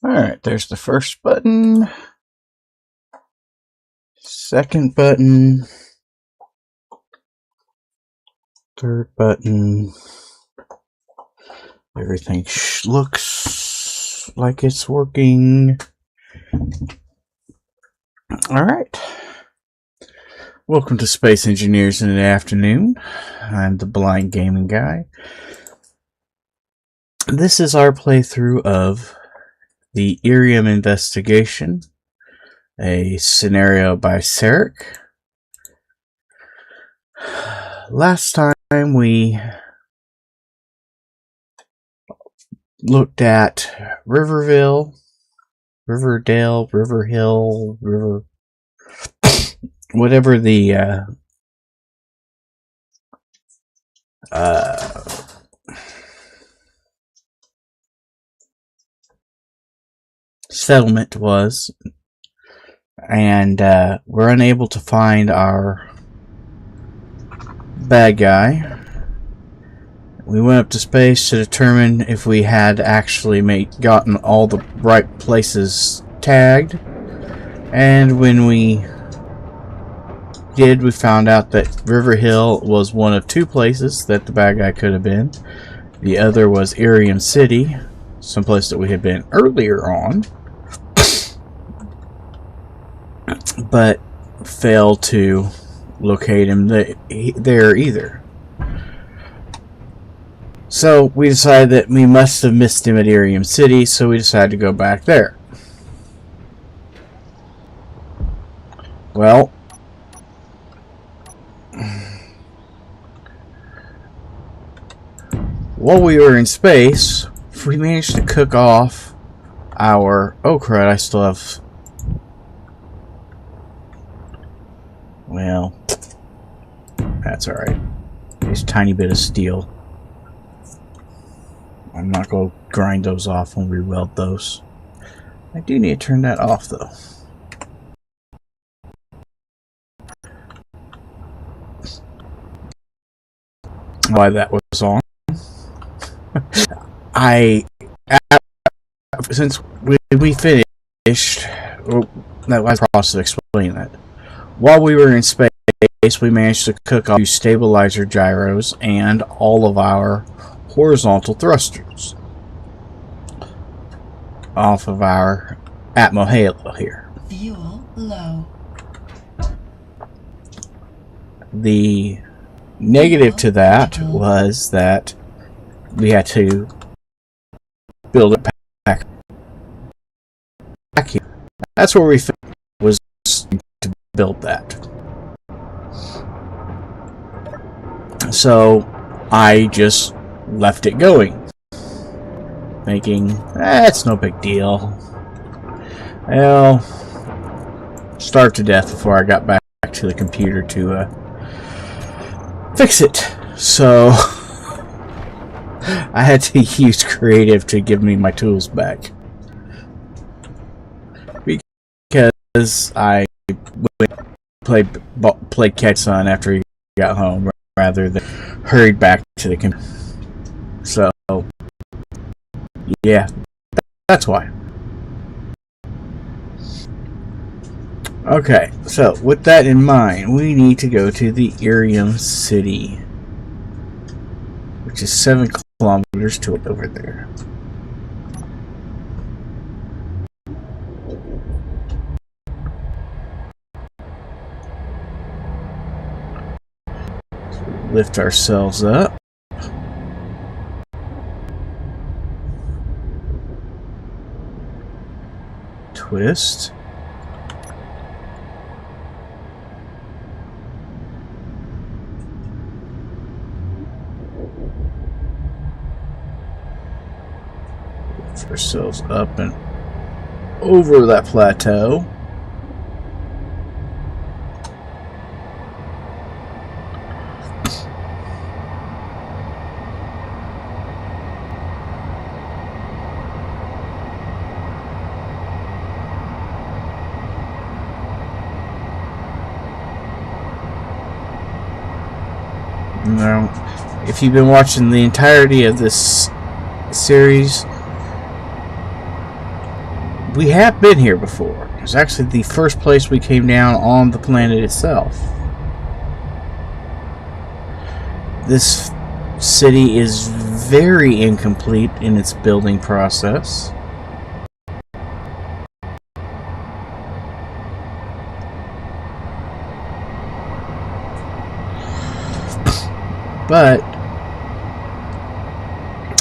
Alright, there's the first button. Second button. Third button. Everything looks like it's working. Alright. Welcome to Space Engineers in the Afternoon. I'm the Blind Gaming Guy. This is our playthrough of the Ieram investigation, a scenario by Sarekh. Last time we looked at Riverdale, Riverhill, whatever the settlement was, and we're unable to find our bad guy. We went up to space to determine if we had actually gotten all the right places tagged, and when we did, we found out that Riverhill was one of two places that the bad guy could have been. The other was Ieram City, someplace that we had been earlier on, but failed to locate him there either. So we decided that we must have missed him at Ieram City, so we decided to go back there. Well, while we were in space, we managed to cook off our... Oh crud, I still have... Well, that's alright. There's a tiny bit of steel. I'm not going to grind those off when we weld those. I do need to turn that off though. Why that was on. Since we finished, well, that was the process of explaining that. While we were in space, we managed to cook off stabilizer gyros and all of our horizontal thrusters off of our Atmo Halo here. Fuel low. The negative to that was that we had to build it back here. That's where we was to build that. So I just left it going, thinking, it's no big deal. I'll starve to death before I got back to the computer to fix it. So I had to use creative to give me my tools back, because I played catch on after he got home rather than hurried back to the computer. So yeah, that's why. Okay, so with that in mind, we need to go to the Ieram City, which is 7 kilometers to over there. So lift ourselves up. Twist. Lift ourselves up and over that plateau. Now, if you've been watching the entirety of this series, we have been here before. It's actually the first place we came down on the planet itself. This city is very incomplete in its building process. But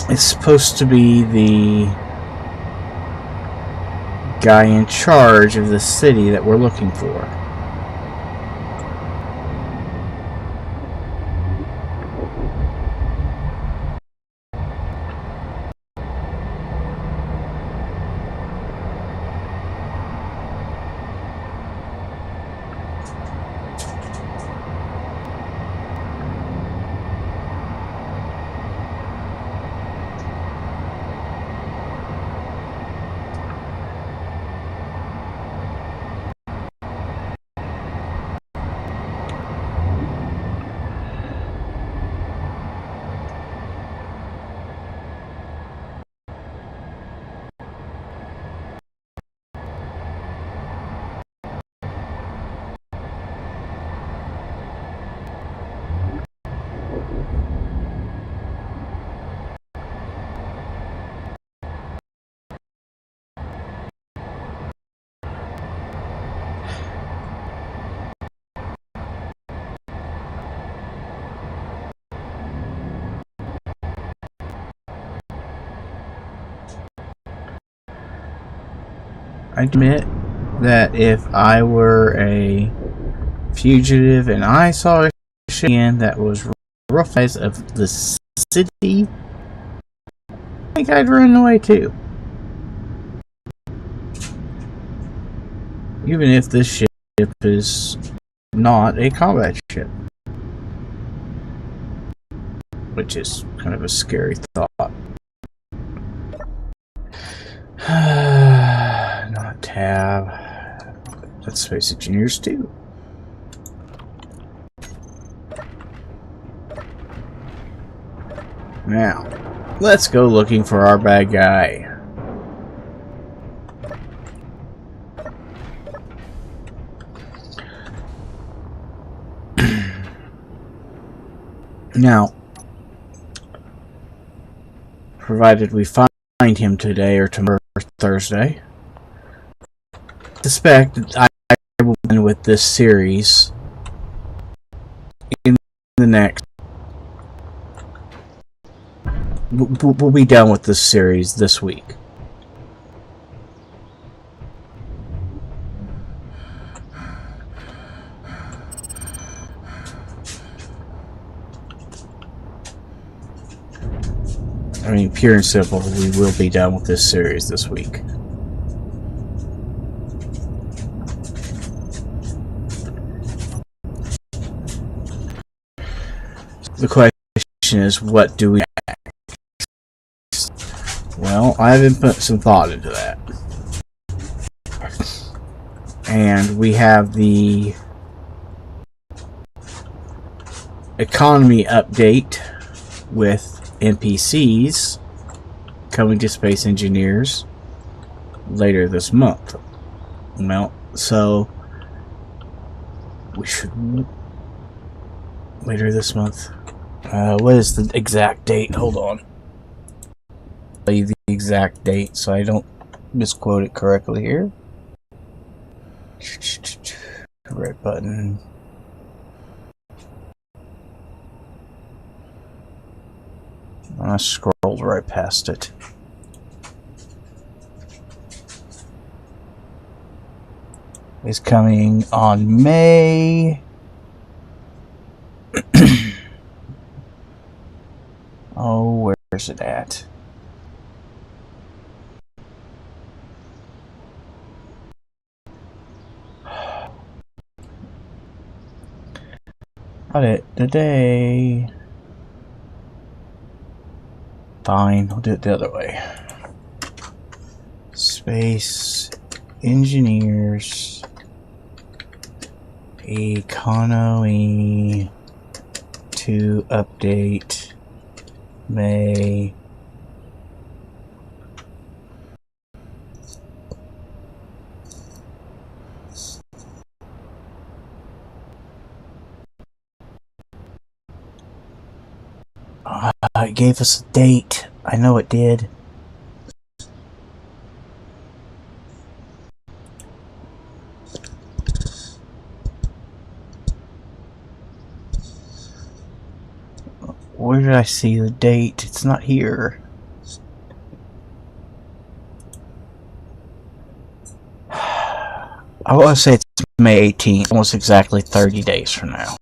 it's supposed to be the guy in charge of the city that we're looking for. I admit that if I were a fugitive and I saw a ship that was rough size of the city, I think I'd run away too. Even if this ship is not a combat ship. Which is kind of a scary thought. Not tab. That's Space Engineers too. Now, let's go looking for our bad guy. Now, provided we find him today or tomorrow or Thursday, I suspect I will end with this series in the next. We'll be done with this series this week. I mean, pure and simple, we will be done with this series this week. The question is, what do we next? Well, I've been putting some thought into that. And we have the economy update with NPCs coming to Space Engineers later this month. Well, so we should later this month. What is the exact date? Hold on. I'll tell you the exact date so I don't misquote it correctly here. Red button. I scrolled right past it. It's coming on May. Oh, where's it at? Got it today. Fine, I'll do it the other way. Space Engineers Economy to update May it gave us a date. I know it did. Where did I see the date? It's not here. I want to say it's May 18th, almost exactly 30 days from now.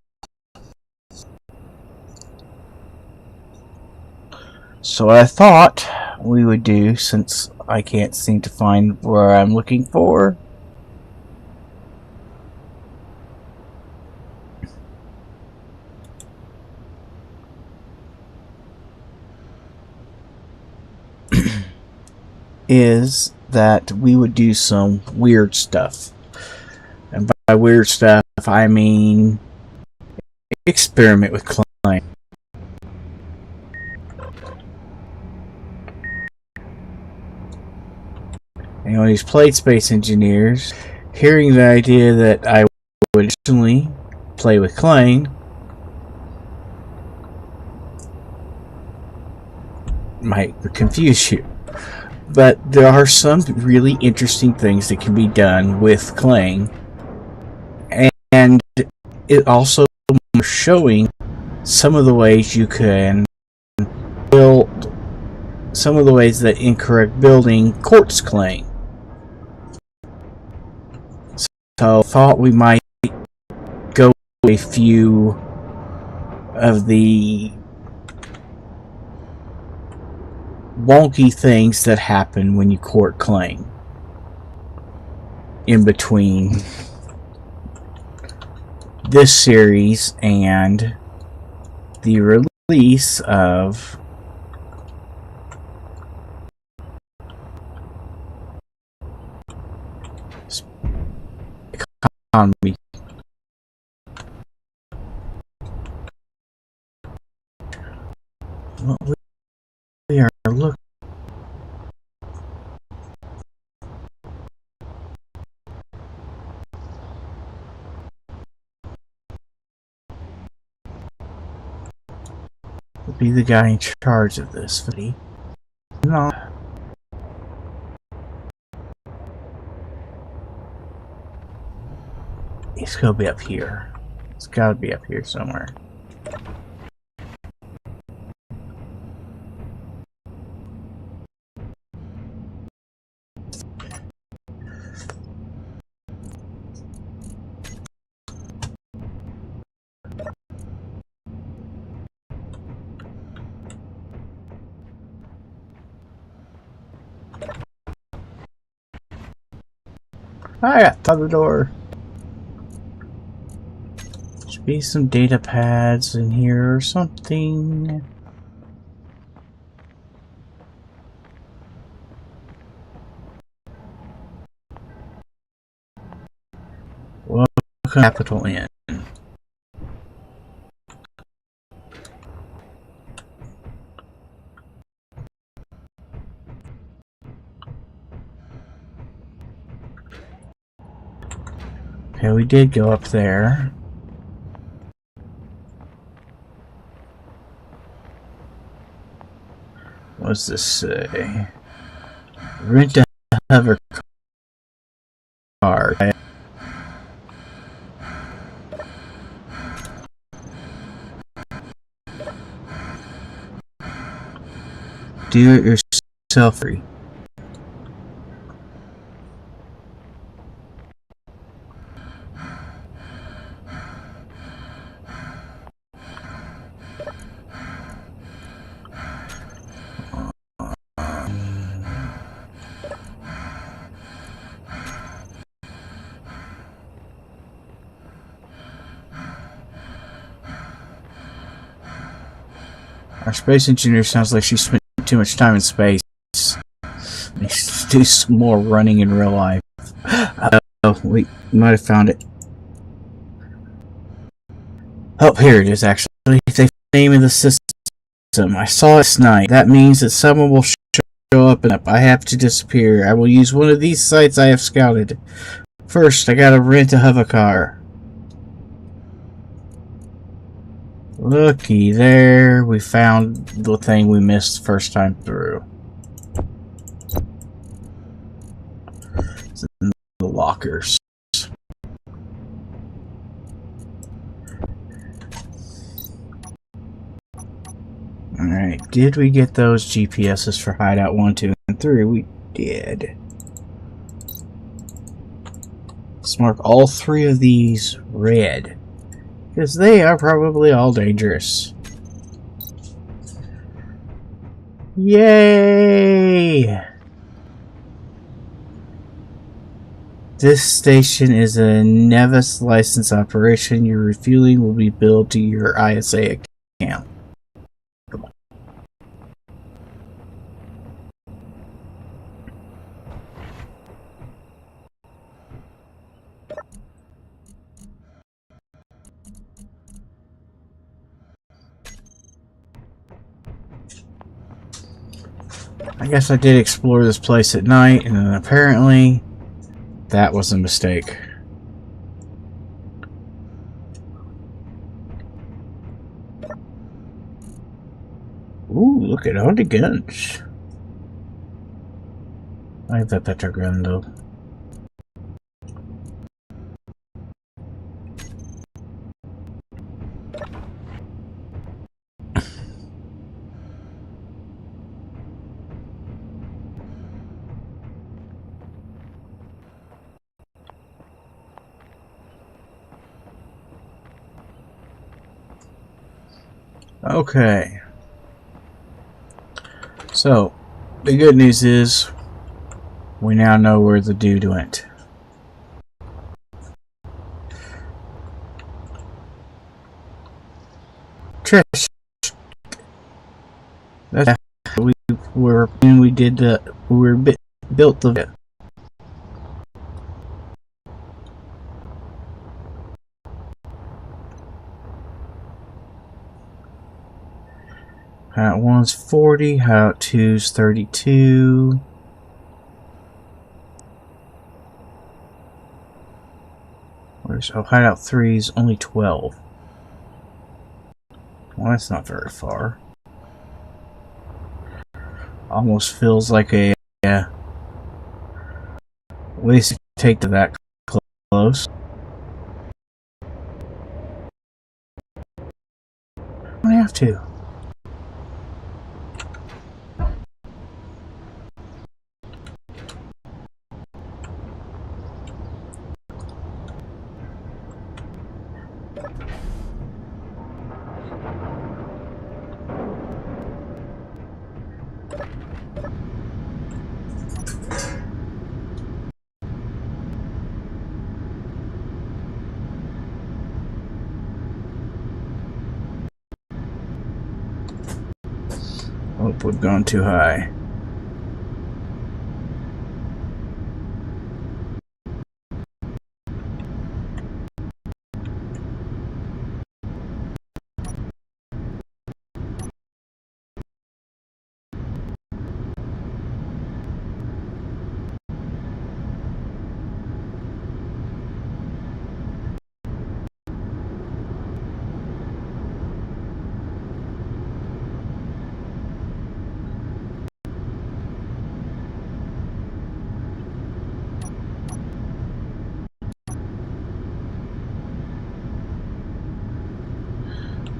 So what I thought we would do, since I can't seem to find where I'm looking for, is that we would do some weird stuff. And by weird stuff, I mean experiment with Klein. You know, these played Space Engineers, hearing the idea that I would originally play with Klein, might confuse you. But there are some really interesting things that can be done with Klein, and it also showing some of the ways you can build, some of the ways that incorrect building courts Klein. So I thought we might go a few of the wonky things that happen when you court Klein in between this series and the release of Economy. What we are looking. Be the guy in charge of this, but he not. It's gonna be up here. It's gotta be up here somewhere. I got through the door. Should be some data pads in here or something. Welcome Capital Inn. Okay, we did go up there. What does this say? Rent a hover car. Do it yourself free. Our space engineer sounds like she spent too much time in space. Needs to do some more running in real life. Oh, we might have found it. Oh, here it is, actually. They found the name of the system. I saw it last night. That means that someone will show up and I have to disappear. I will use one of these sites I have scouted. First, I gotta rent a hover car. Looky there, we found the thing we missed first time through. It's in the lockers. Alright, did we get those GPSs for Hideout 1, 2, and 3? We did. Let's mark all 3 of these red, because they are probably all dangerous. Yay! This station is a Nevis license operation. Your refueling will be billed to your ISA account. I guess I did explore this place at night, and then apparently that was a mistake. Ooh, look at all the guns. I have that better gun though. Okay. So, the good news is we now know where the dude went. Trish. That's we were when we did the built the. Hideout 1's 40, Hideout 2's 32. Where's Hideout 3's only 12. Well, that's not very far. Almost feels like a waste to take to that close. I don't have to. Oh, we've gone too high.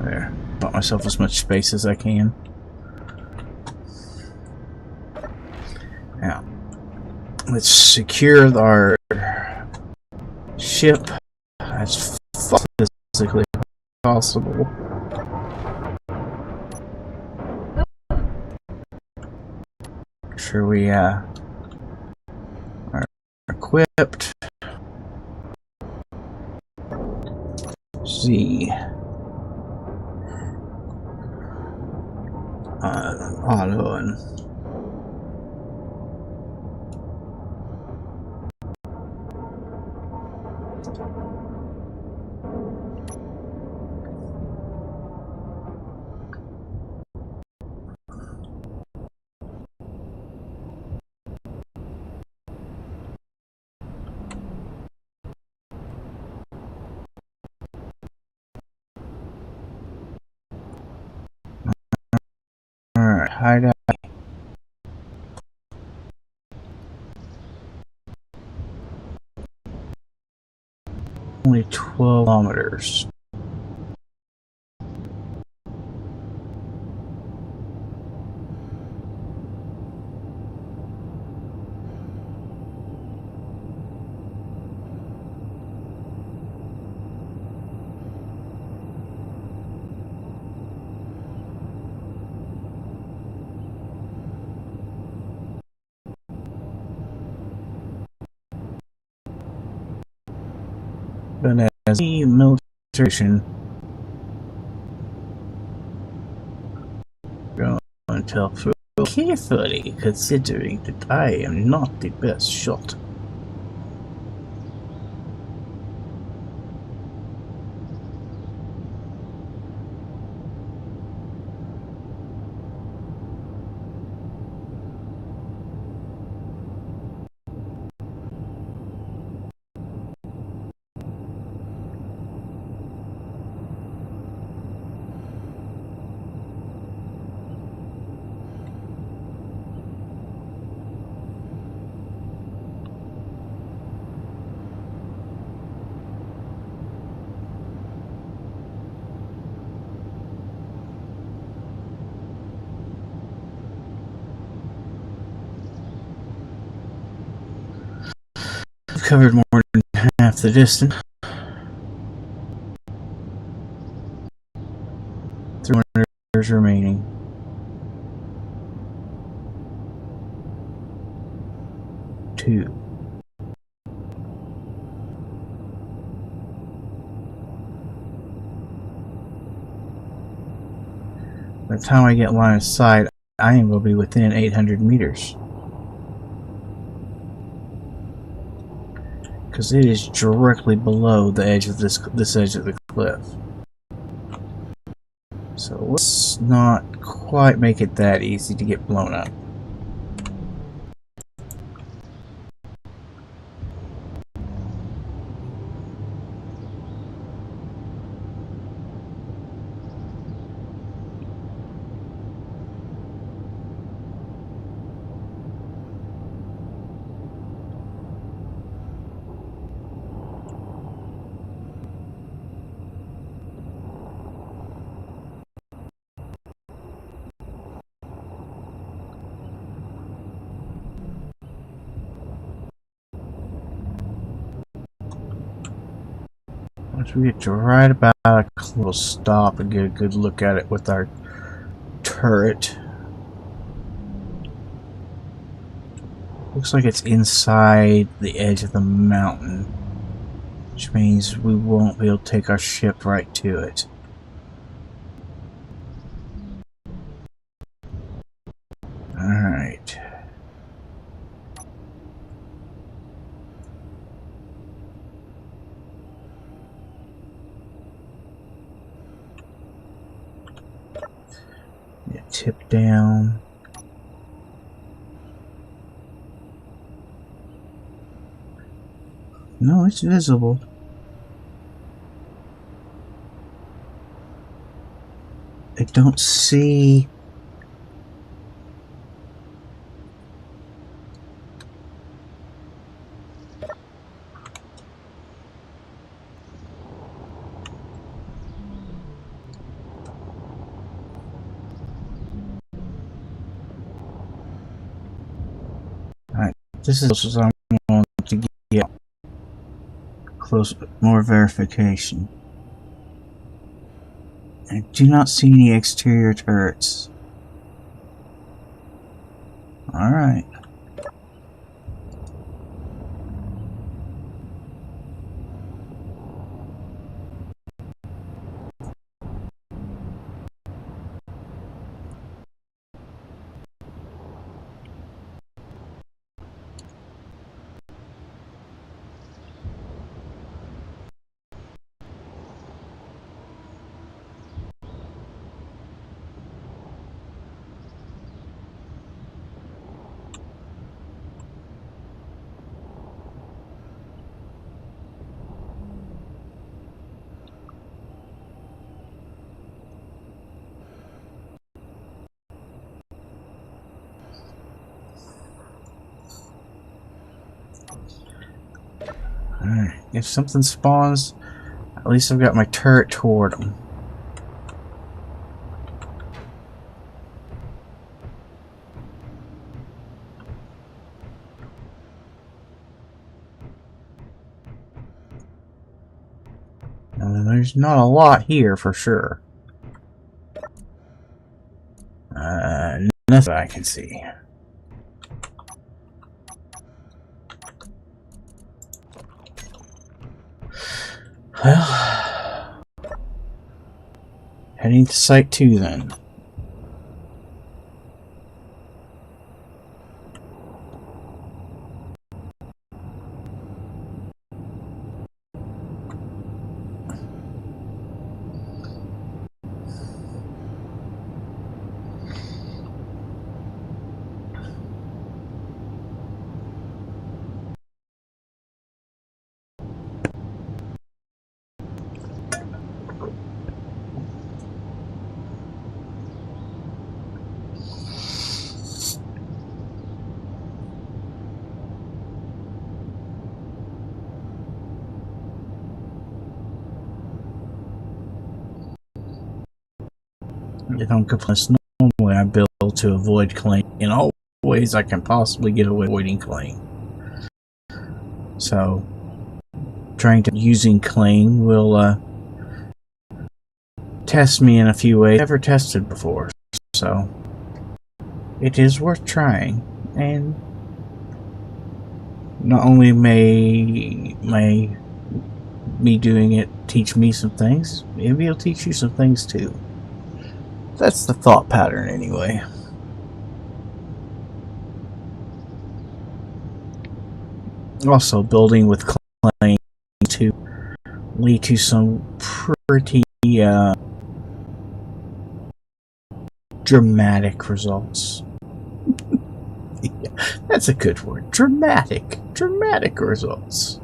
There. Bought myself as much space as I can. Now, let's secure our ship as physically possible. Make sure we are equipped. Z. Auto and hideout. Only 12 kilometers. But as the military going until carefully, considering that I am not the best shot. I've covered more than half the distance. 300 meters remaining. 2. By the time I get line of sight, I am going to be within 800 meters. Because it is directly below the edge of this edge of the cliff. So let's not quite make it that easy to get blown up. Once we get to right about a little stop and get a good look at it with our turret. Looks like it's inside the edge of the mountain, which means we won't be able to take our ship right to it. Alright. Yeah, tip down. No, it's visible. I don't see... Alright, this is close as I'm going to get. Close, more verification. I do not see any exterior turrets. Alright. Alright, if something spawns, at least I've got my turret toward them. There's not a lot here for sure. Nothing I can see. Well, heading to Site 2 then. If I'm completely normally I build to avoid claim in all ways I can possibly get away avoiding claim. So trying to using claim will test me in a few ways I've never tested before. So it is worth trying, and not only may me doing it teach me some things, maybe it'll teach you some things too. That's the thought pattern anyway. Also, building with claim to lead to some pretty dramatic results. Yeah, that's a good word. Dramatic results.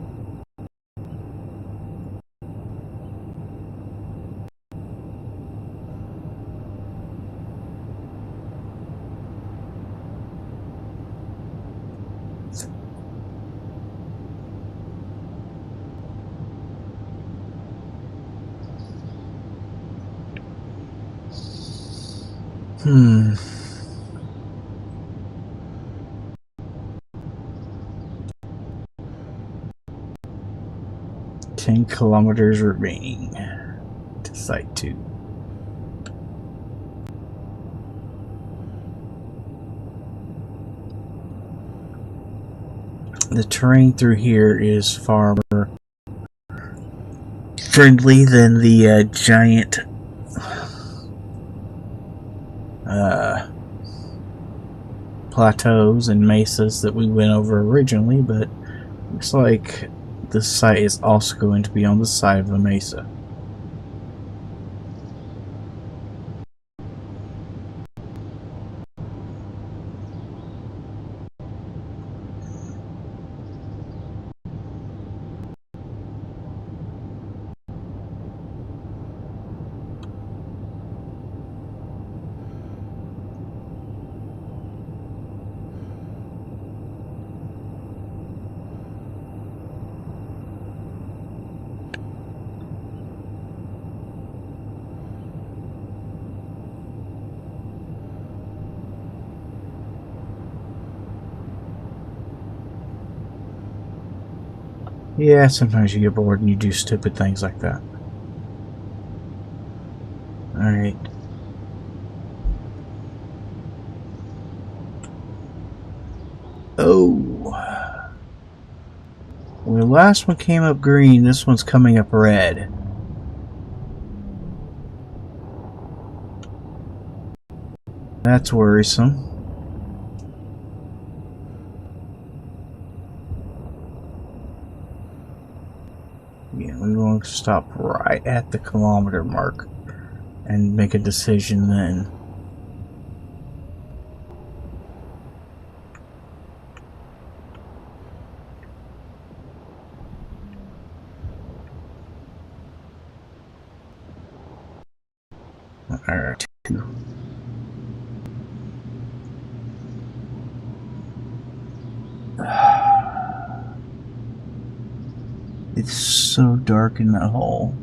Hmm. 10 kilometers remaining to Site 2. The terrain through here is far more friendly than the giant plateaus and mesas that we went over originally, but looks like this site is also going to be on the side of a mesa. Yeah, sometimes you get bored and you do stupid things like that. Alright. Oh. Well, the last one came up green, this one's coming up red. That's worrisome. Yeah, we want to stop right at the kilometer mark and make a decision then. Alright. It's so dark in that hole.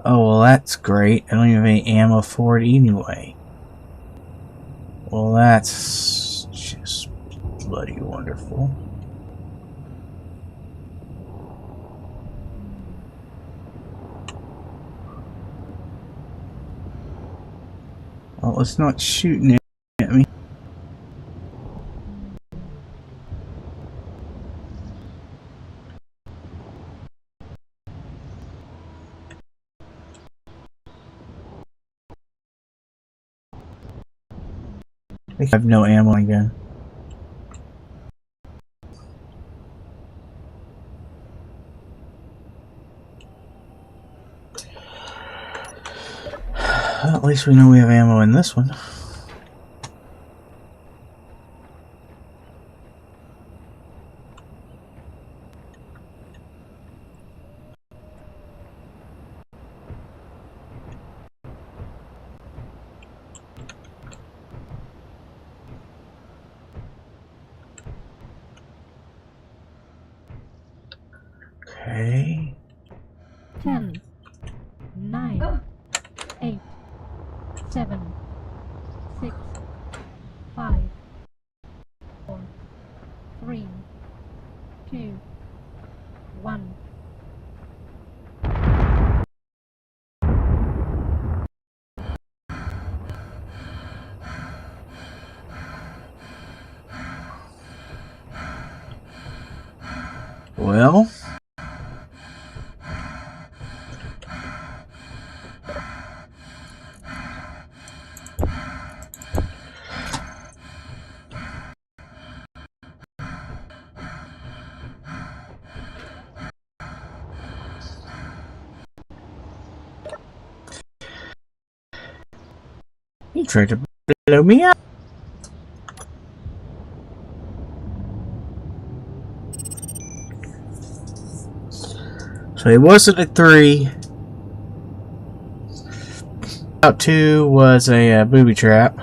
Oh, well, that's great. I don't even have any ammo for it anyway. Well, that's just bloody wonderful. Well, it's not shooting at me. I have no ammo again. Well, at least we know we have ammo in this one. Okay. 10, 9, 8, 7, 6, 5, 4, 3, 2, 1. Well, he tried to blow me up. So he wasn't a 3. About 2 was a booby trap.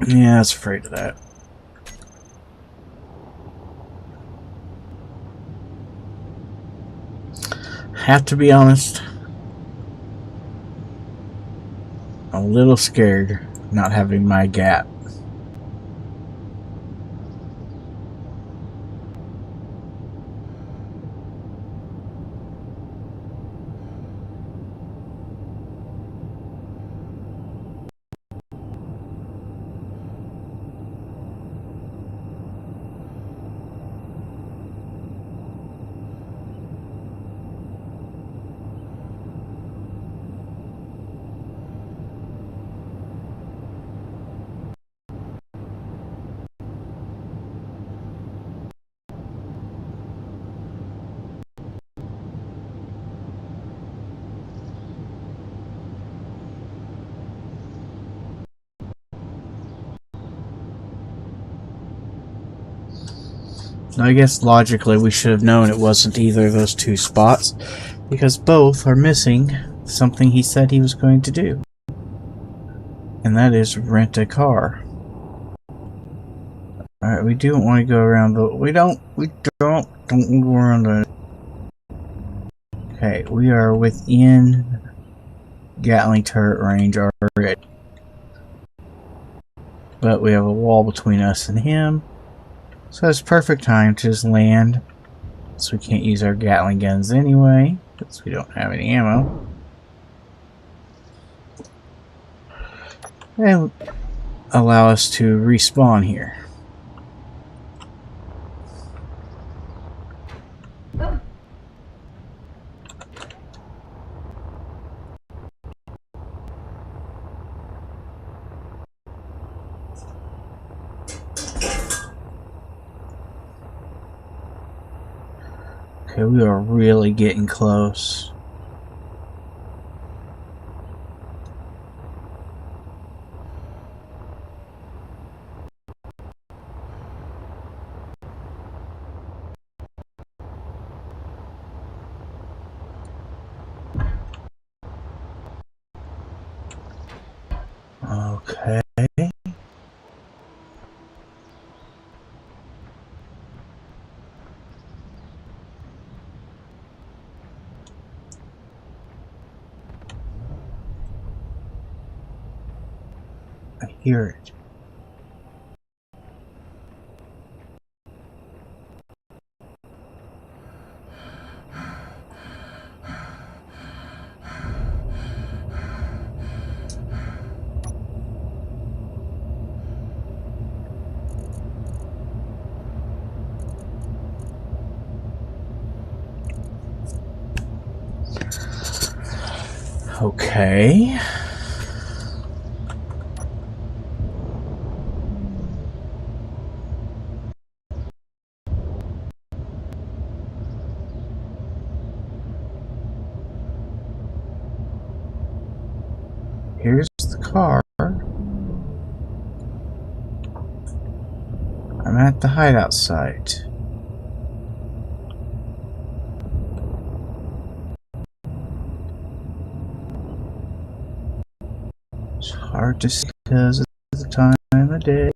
Yeah, I was afraid of that. Have to be honest, I'm a little scared not having my gap. I guess logically we should have known it wasn't either of those 2 spots, because both are missing something he said he was going to do. And that is rent a car. Alright, we do want to go around the... Don't go around the... Okay, we are within Gatling turret range already. But we have a wall between us and him. So it's perfect time to just land. So we can't use our Gatling guns anyway, because we don't have any ammo. And allow us to respawn here. Okay, we are really getting close. Okay. I hear it. Okay. Here's the car. I'm at the hideout site. It's hard to see because of the time of day.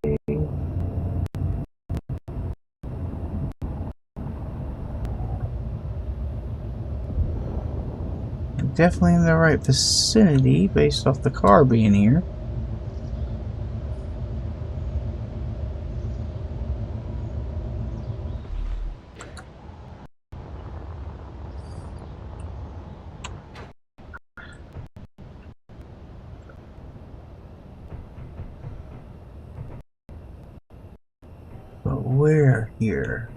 I'm definitely in the right vicinity based off the car being here. But where here?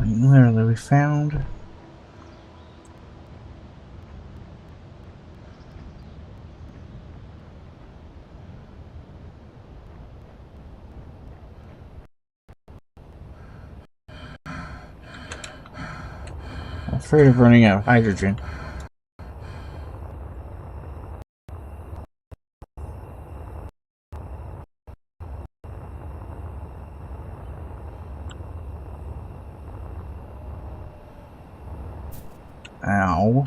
Literally, we found. I'm afraid of running out of hydrogen. Ow.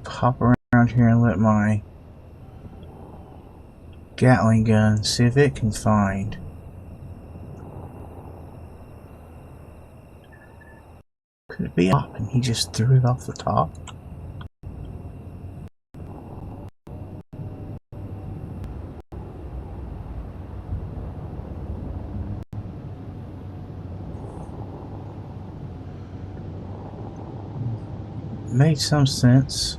Hop around here and let my Gatling gun see if it can find. Could it be up and he just threw it off the top? Made some sense.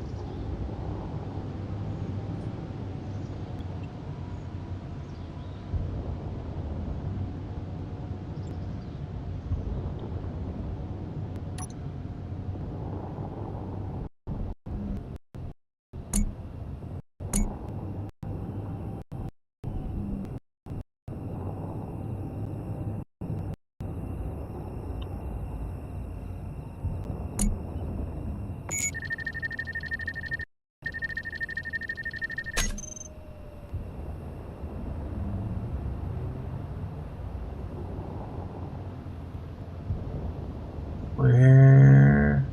Where?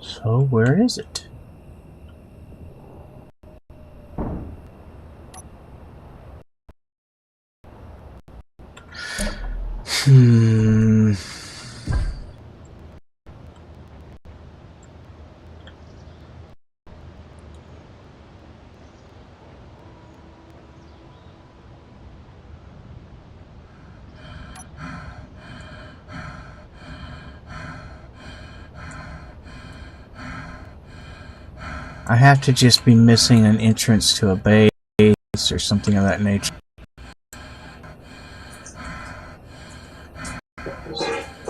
So where is it? I have to just be missing an entrance to a base or something of that nature.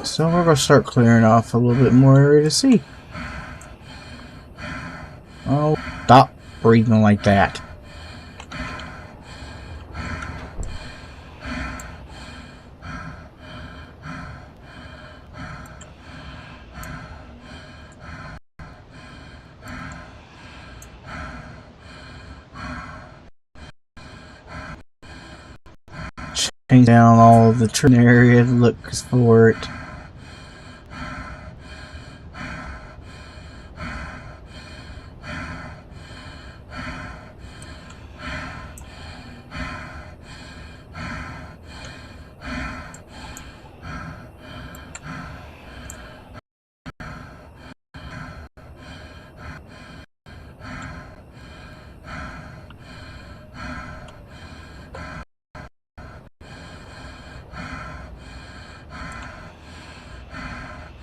So we're going to start clearing off a little bit more area to see. Oh, stop breathing like that. Change down all of the turn area to look for it.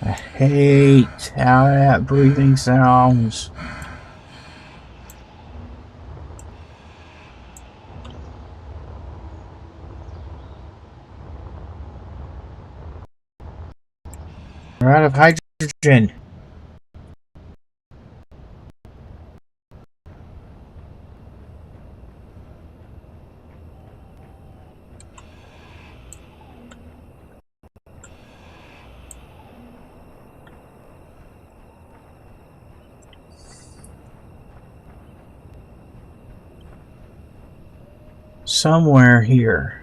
I hate how that breathing sounds. We're out of hydrogen. Somewhere here.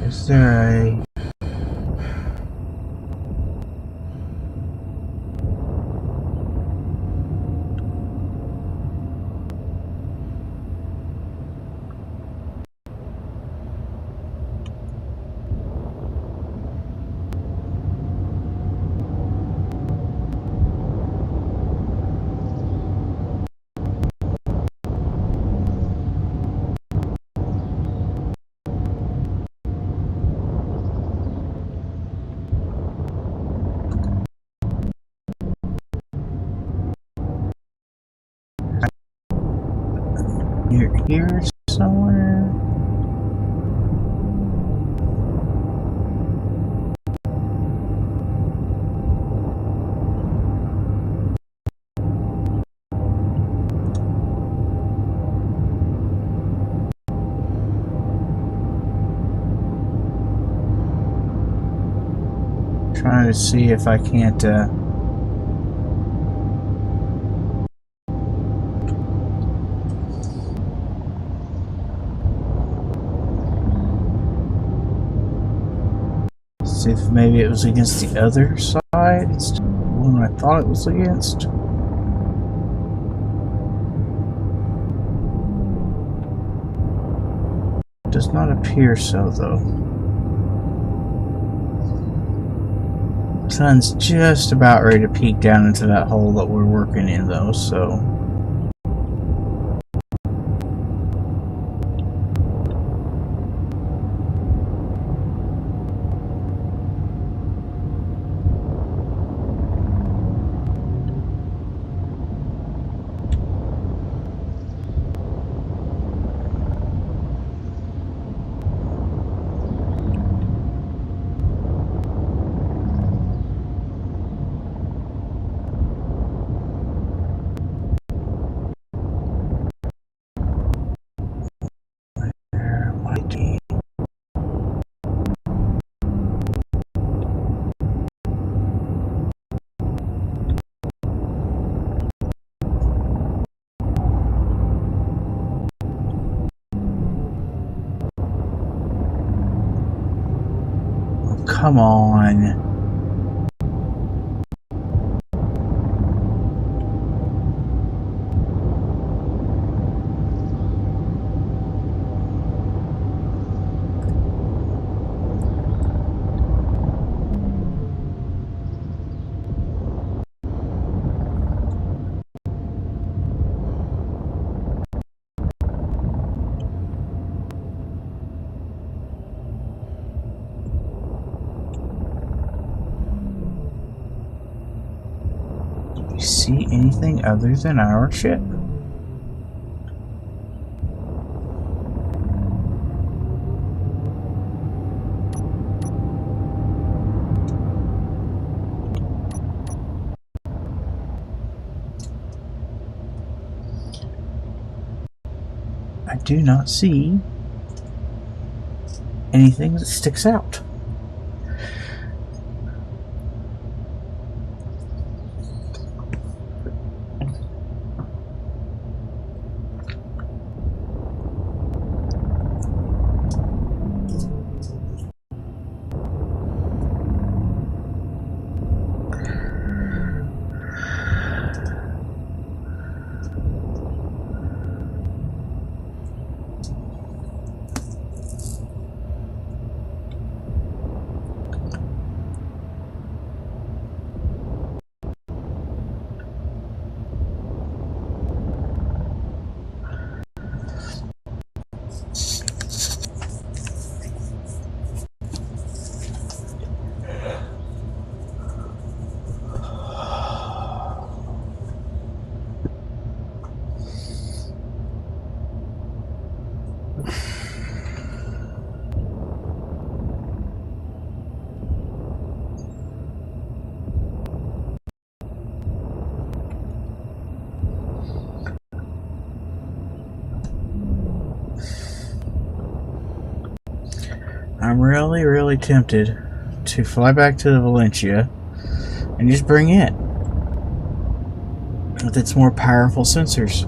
Is there a... near here somewhere? Trying to see if I can't see if maybe it was against the other side. It's the one I thought it was against. does not appear so, though. The sun's just about ready to peek down into that hole that we're working in, though, so... Come on. Do you see anything other than our ship? I do not see anything that sticks out. I'm really tempted to fly back to the Valentia and just bring it with its more powerful sensors.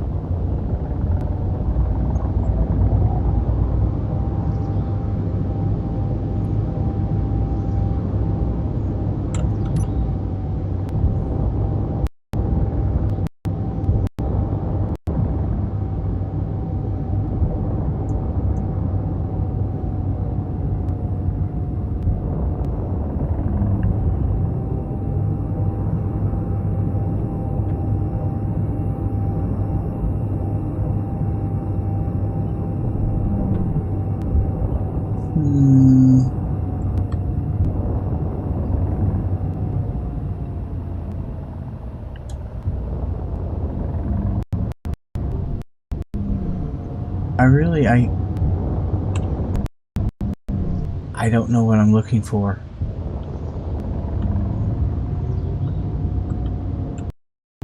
I don't know what I'm looking for.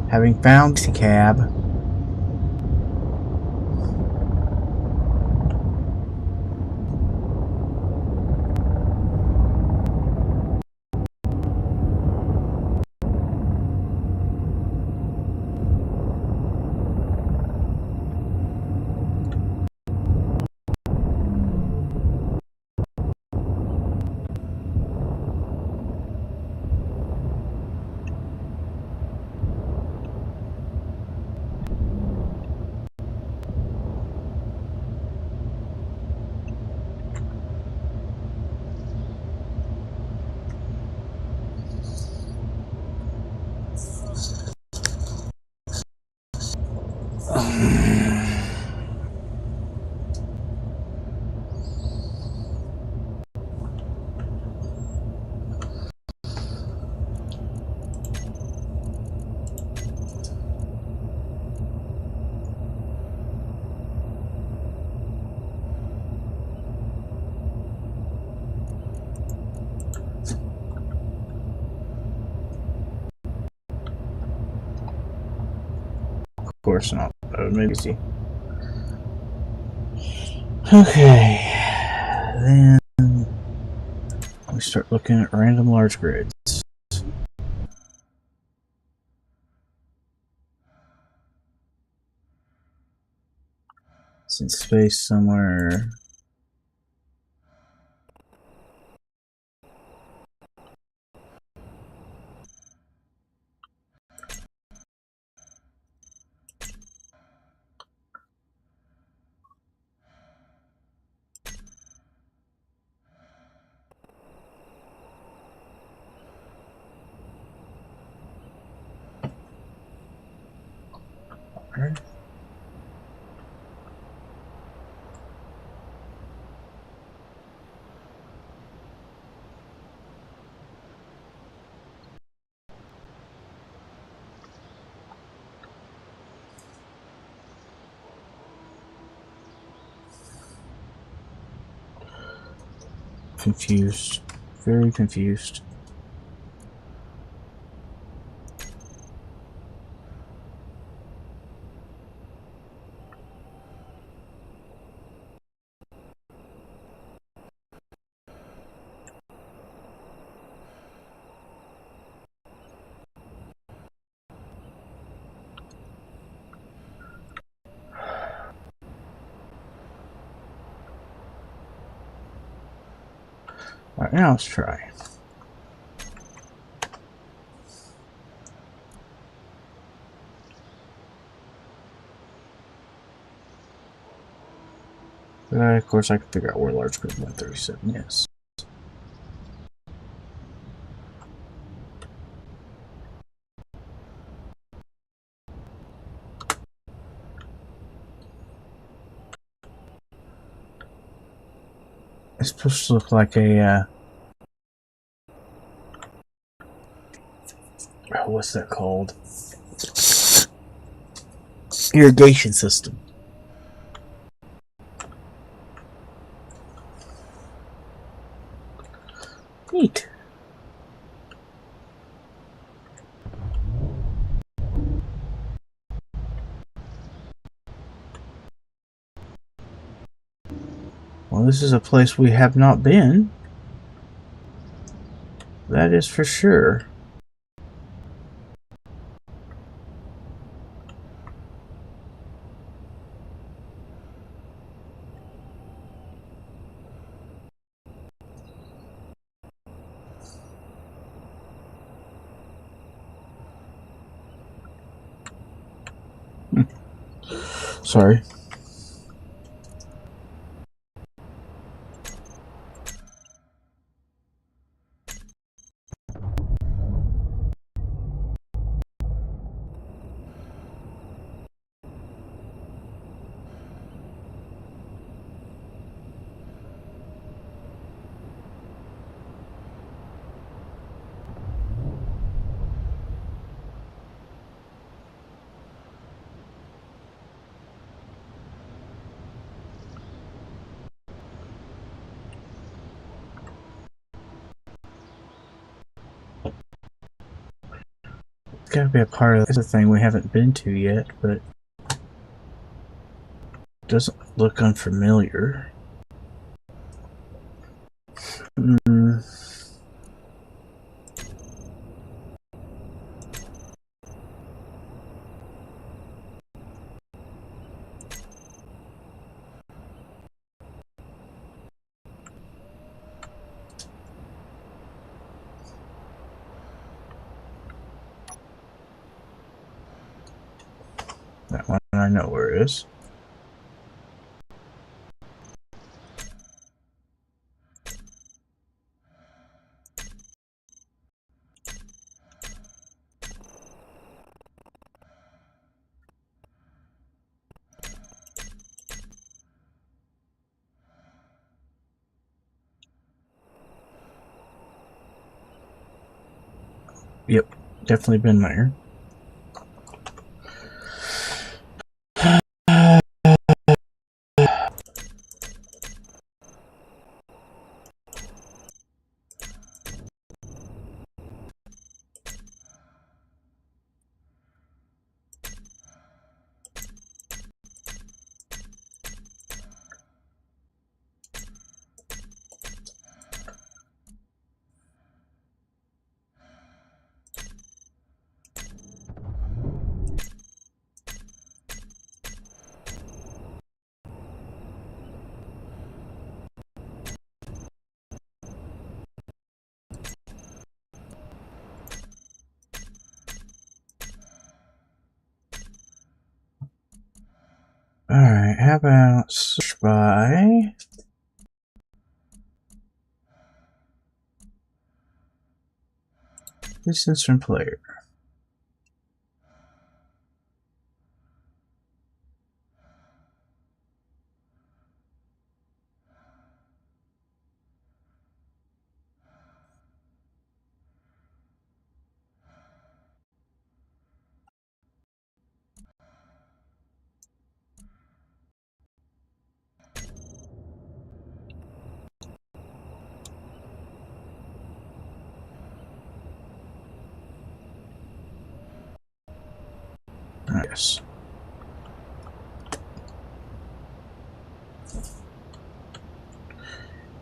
Having found the cab, course not. Maybe see. Okay, then we start looking at random large grids. It's in space somewhere. Confused. Very confused. Alright, now let's try. Of course, I can figure out where large grid 137 is. It's supposed to look like a, what's that called? Irrigation system. Neat. Well, this is a place we have not been. That is for sure. Sorry. It's gotta be a part of the thing we haven't been to yet, but it doesn't look unfamiliar. That one I know where it is. Yep, definitely been there. Alright, how about search by distance from player? Yes.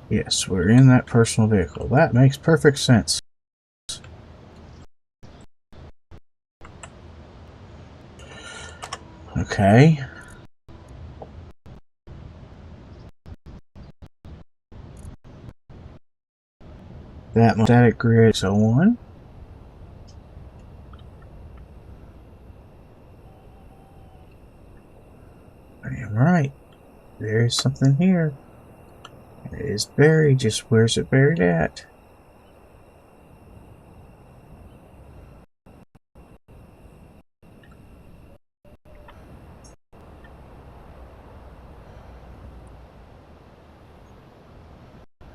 Yes, we're in that personal vehicle. That makes perfect sense. Okay. That static grid, so on. I am right. There is something here. It is buried. Just where's it buried at?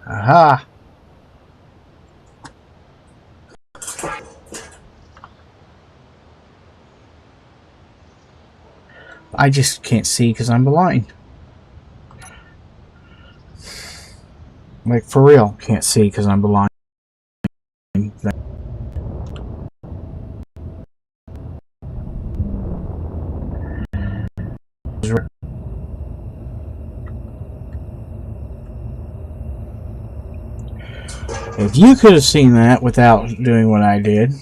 Aha! I just can't see because I'm blind. Like, for real, can't see because I'm blind. If you could have seen that without doing what I did,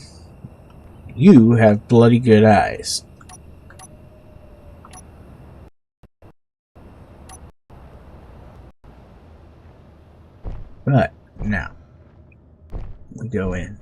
you have bloody good eyes. But, now, we go in.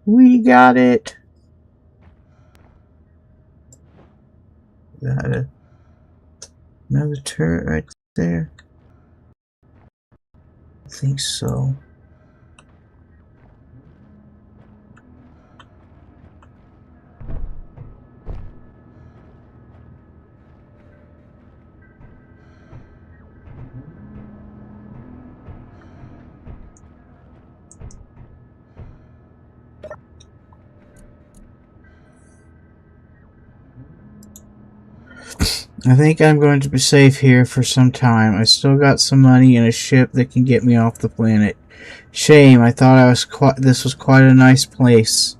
We got it! Got another turret right there? I think so. I think I'm going to be safe here for some time. I still got some money and a ship that can get me off the planet. Shame, I thought this was quite a nice place.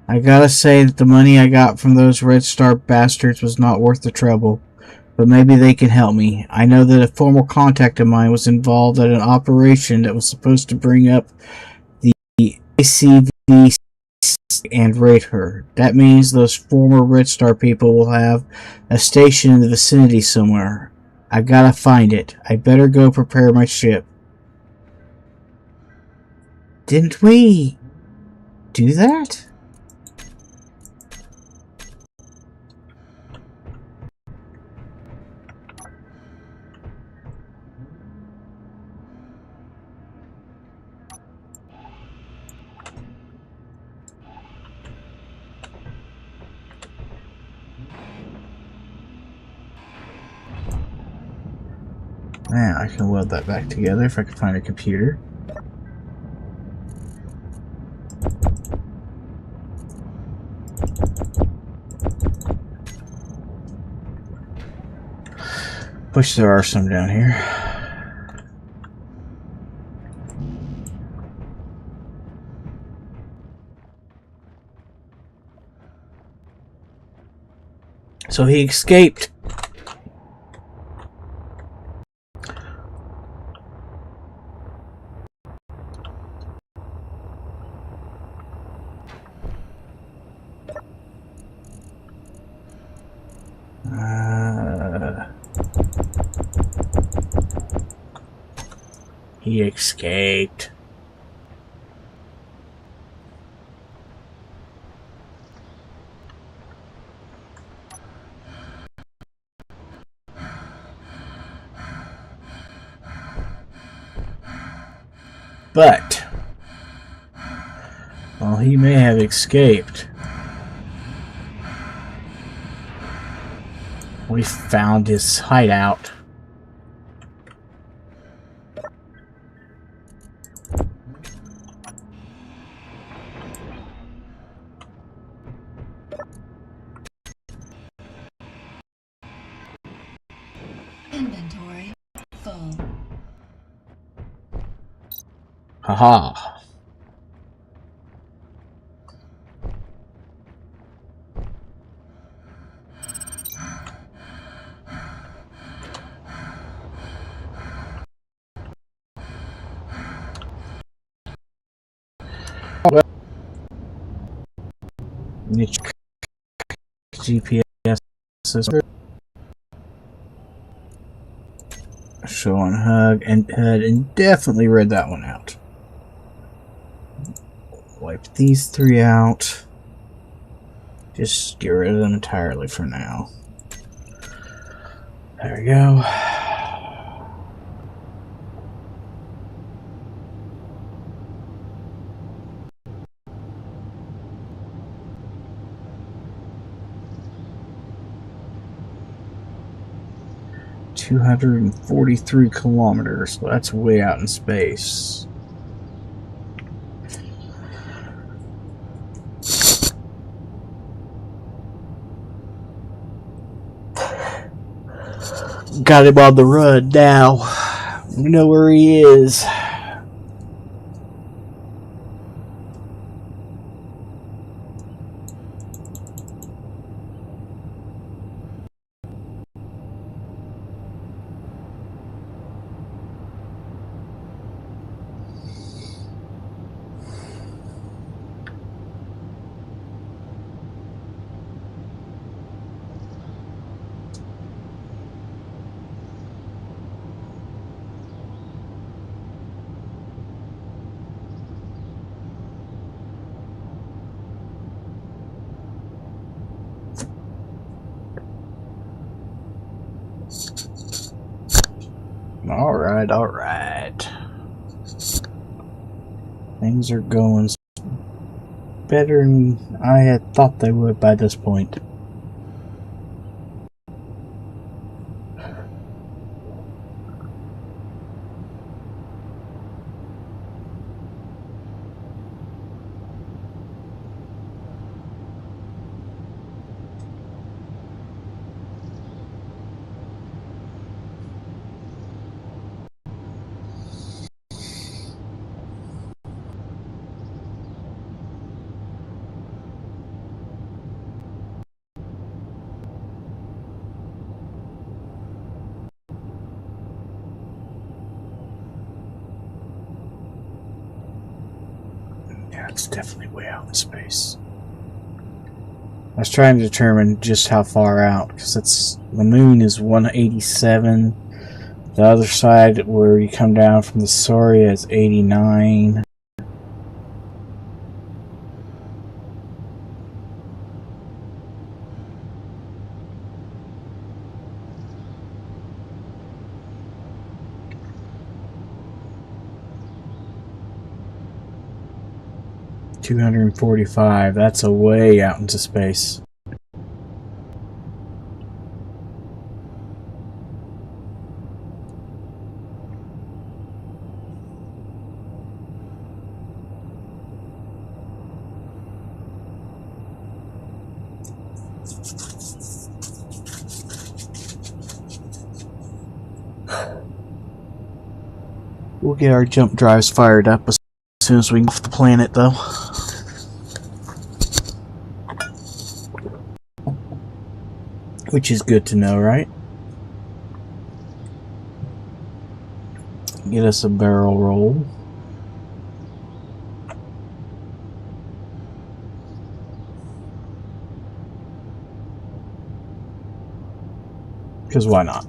I gotta say that the money I got from those Red Star bastards was not worth the trouble. But maybe they can help me. I know that a former contact of mine was involved at an operation that was supposed to bring up the ACV and raid her. That means those former Red Star people will have a station in the vicinity somewhere. I gotta find it. I better go prepare my ship. Didn't we do that? Now I can weld that back together if I can find a computer. Wish there are some down here. So he escaped. He escaped. But, while he may have escaped, we found his hideout. Inventory full. Haha. Well, GPS system. Showing HUD and definitely read that one out. Wipe these three out. Just get rid of them entirely for now. There we go. $243 kilometers. Well, that's way out in space. Got him on the run now. We know where he is. Alright. Things are going better than I had thought they would by this point. Yeah, it's definitely way out in space. I was trying to determine just how far out, because it's the moon is 187. The other side, where you come down from the Soria, is 89. $245. That's a way out into space. We'll get our jump drives fired up as soon as we get off the planet, though. which is good to know, right? Get us a barrel roll. Because why not?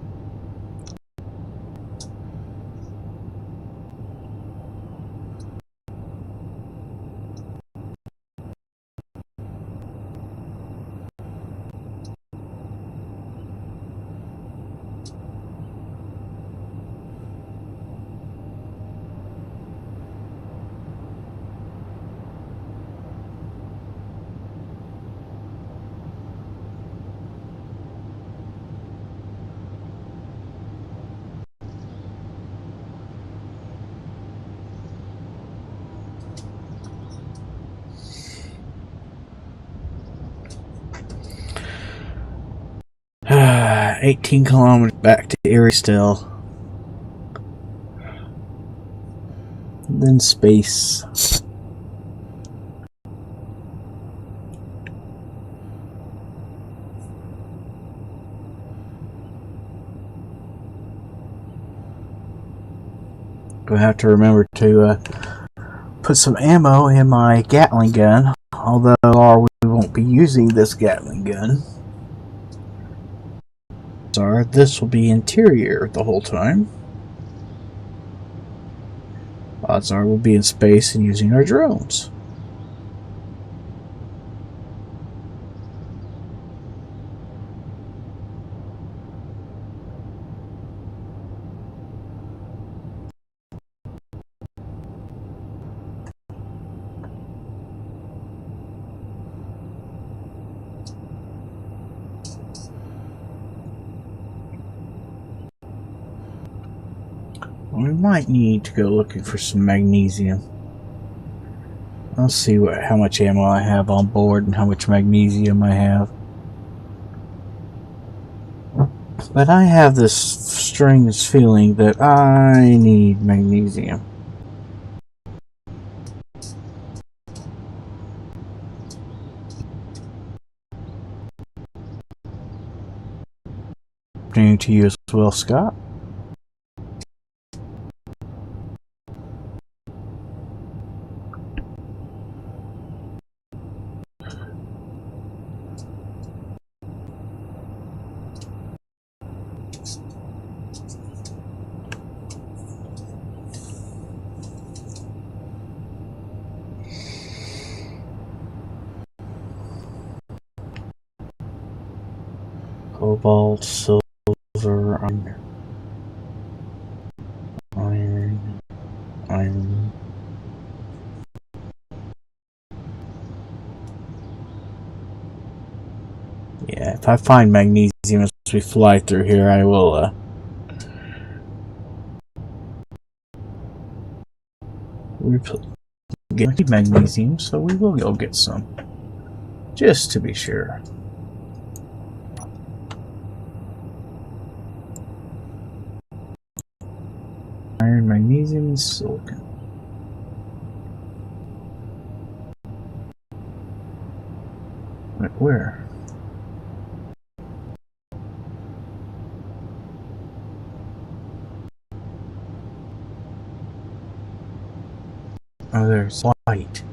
Ah, 18 kilometers back to Erie still. And then space. Gonna have to remember to put some ammo in my Gatling gun, although we won't be using this Gatling gun. This will be interior the whole time. Odds are we'll be in space and using our drones. We might need to go looking for some magnesium. I'll see how much ammo I have on board and how much magnesium I have. But I have this strange feeling that I need magnesium. Afternoon to you as well, Scott. Cobalt, silver, iron. Yeah, if I find magnesium as we fly through here, I will get magnesium, so we will go get some. Just to be sure. Iron, magnesium, and silicon. Wait, where? Oh, there's light.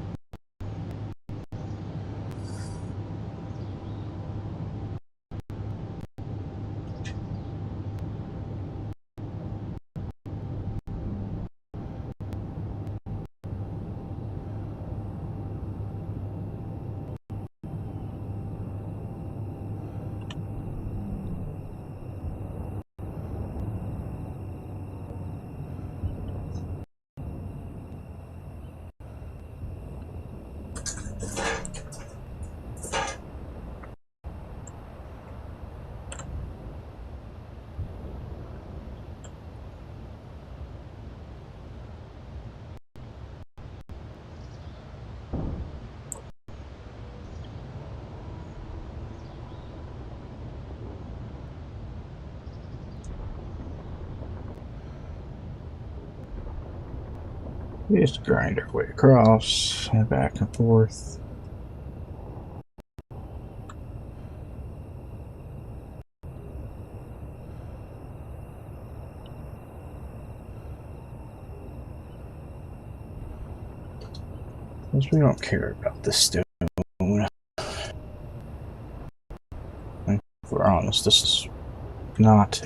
We just grind our way across and back and forth. Because we don't care about this stone. If we're honest, this is not,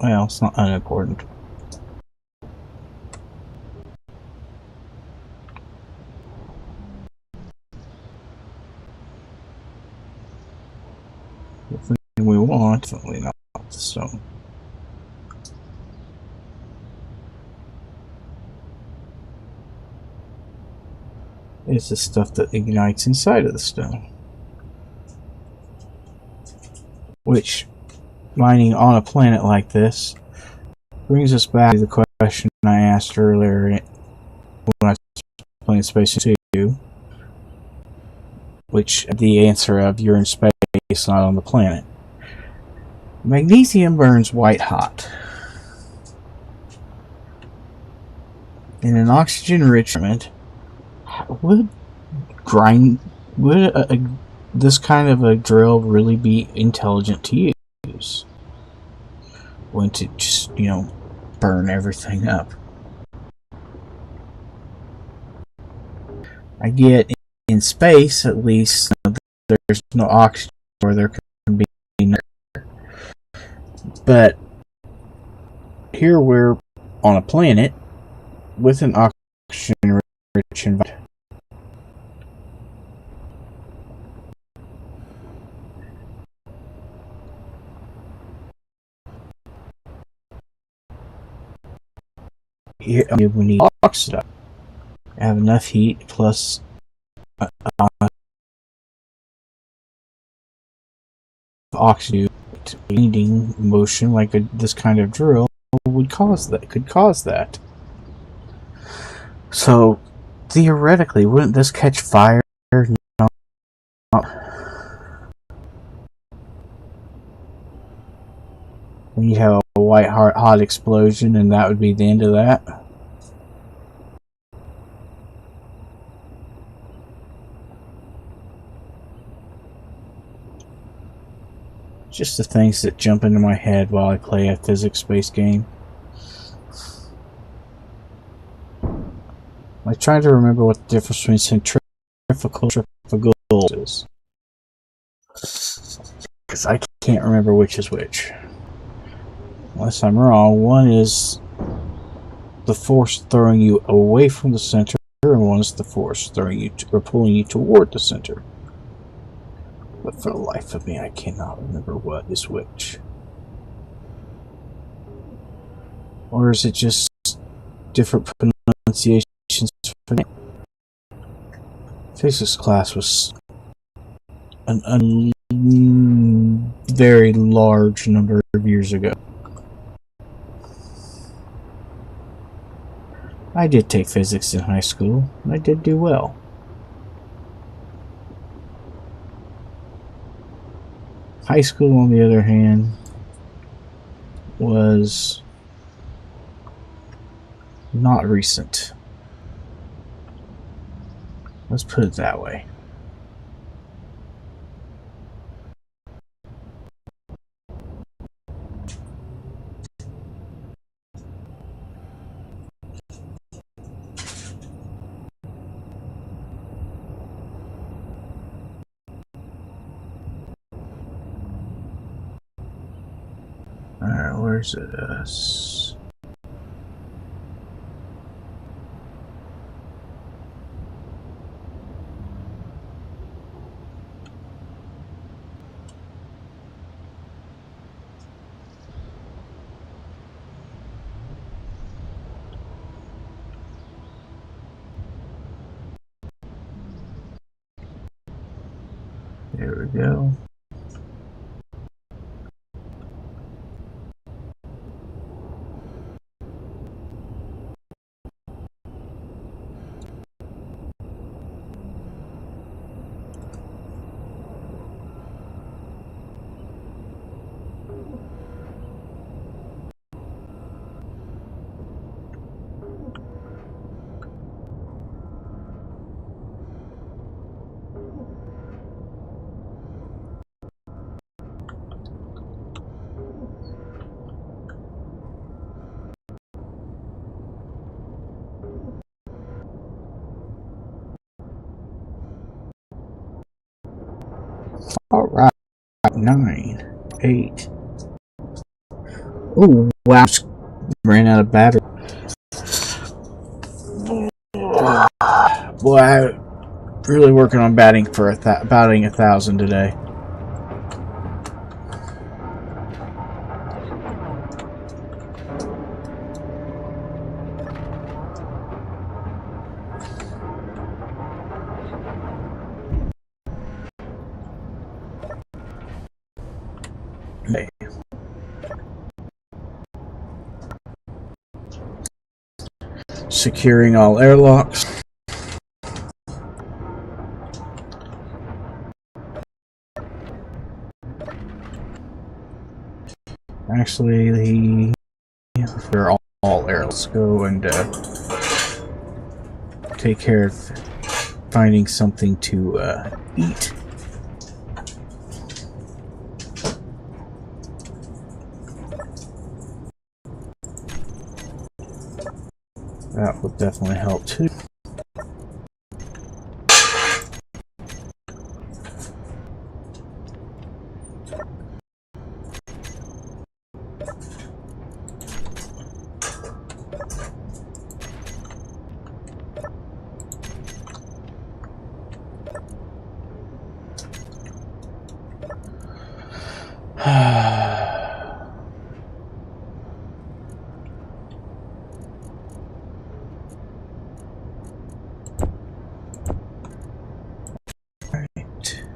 well, it's not unimportant. The thing we want, definitely not the stone. It's the stuff that ignites inside of the stone. Which, mining on a planet like this, brings us back to the question I asked earlier when I was playing Space 2, which the answer of you're in space, not on the planet. Magnesium burns white hot. In an oxygen-rich environment, would this kind of a drill really be intelligent to use? Wouldn't it just, burn everything up? I get in space, at least, there's no oxygen where there can be no air. But here we're on a planet with an oxygen-rich environment. Here we need oxygen. Have enough heat plus oxygen leading motion like this kind of drill could cause that. So theoretically, wouldn't this catch fire? No. You'd have a white hot explosion, and that would be the end of that. Just the things that jump into my head while I play a physics-based game. I try to remember what the difference between centrifugal and centrifugal is, because I can't remember which is which. Unless I'm wrong, one is the force throwing you away from the center, and one is the force throwing you or pulling you toward the center. But for the life of me, I cannot remember what is which. Or is it just different pronunciations for name? Physics class was a very large number of years ago. I did take physics in high school, and I did do well. High school, on the other hand, was not recent. Let's put it that way. Alright, where's it? There we go. Alright, 9, 8. Oh, wow, just ran out of battery. Boy, I'm really working on batting 1,000 today. Okay. Securing all airlocks. Actually, for all airlocks, go and take care of finding something to eat. That would definitely help too.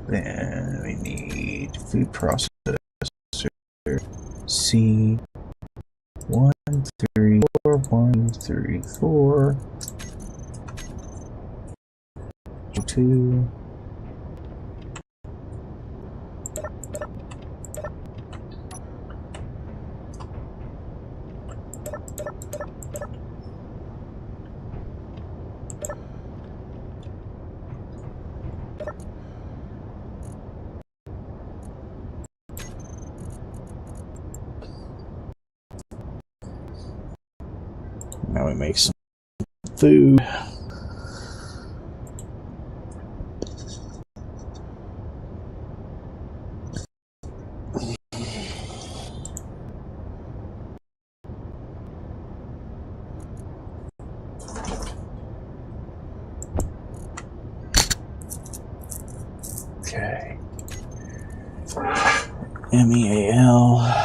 Then we need food processor C 134 134 2. Now we make some food. Okay. MEAL.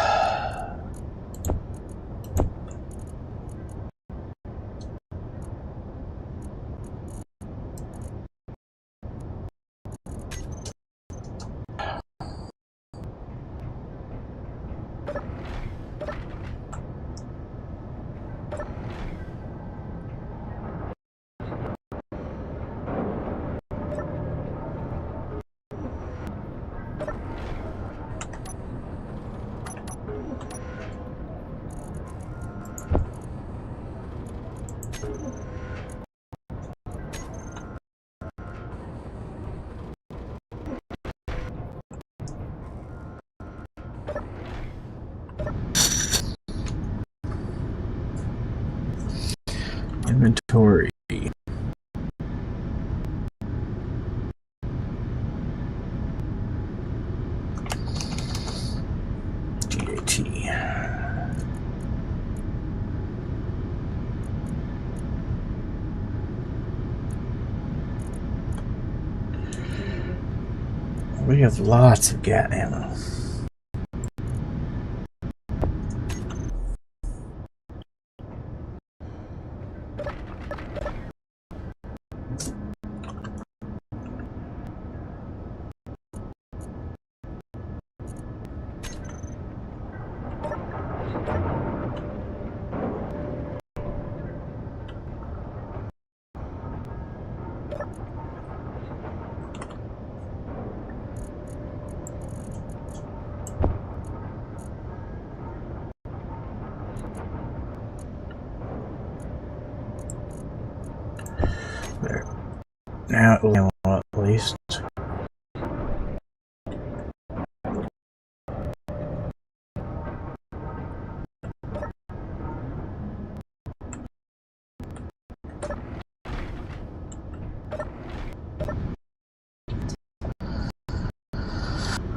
Inventory. DAT. We have lots of gat ammo. There. Now it will at least.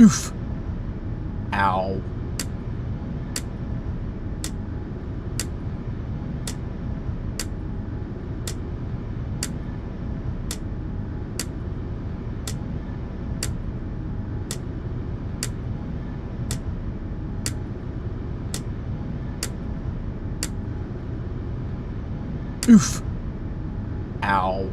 Oof. Ow. Oof. Ow.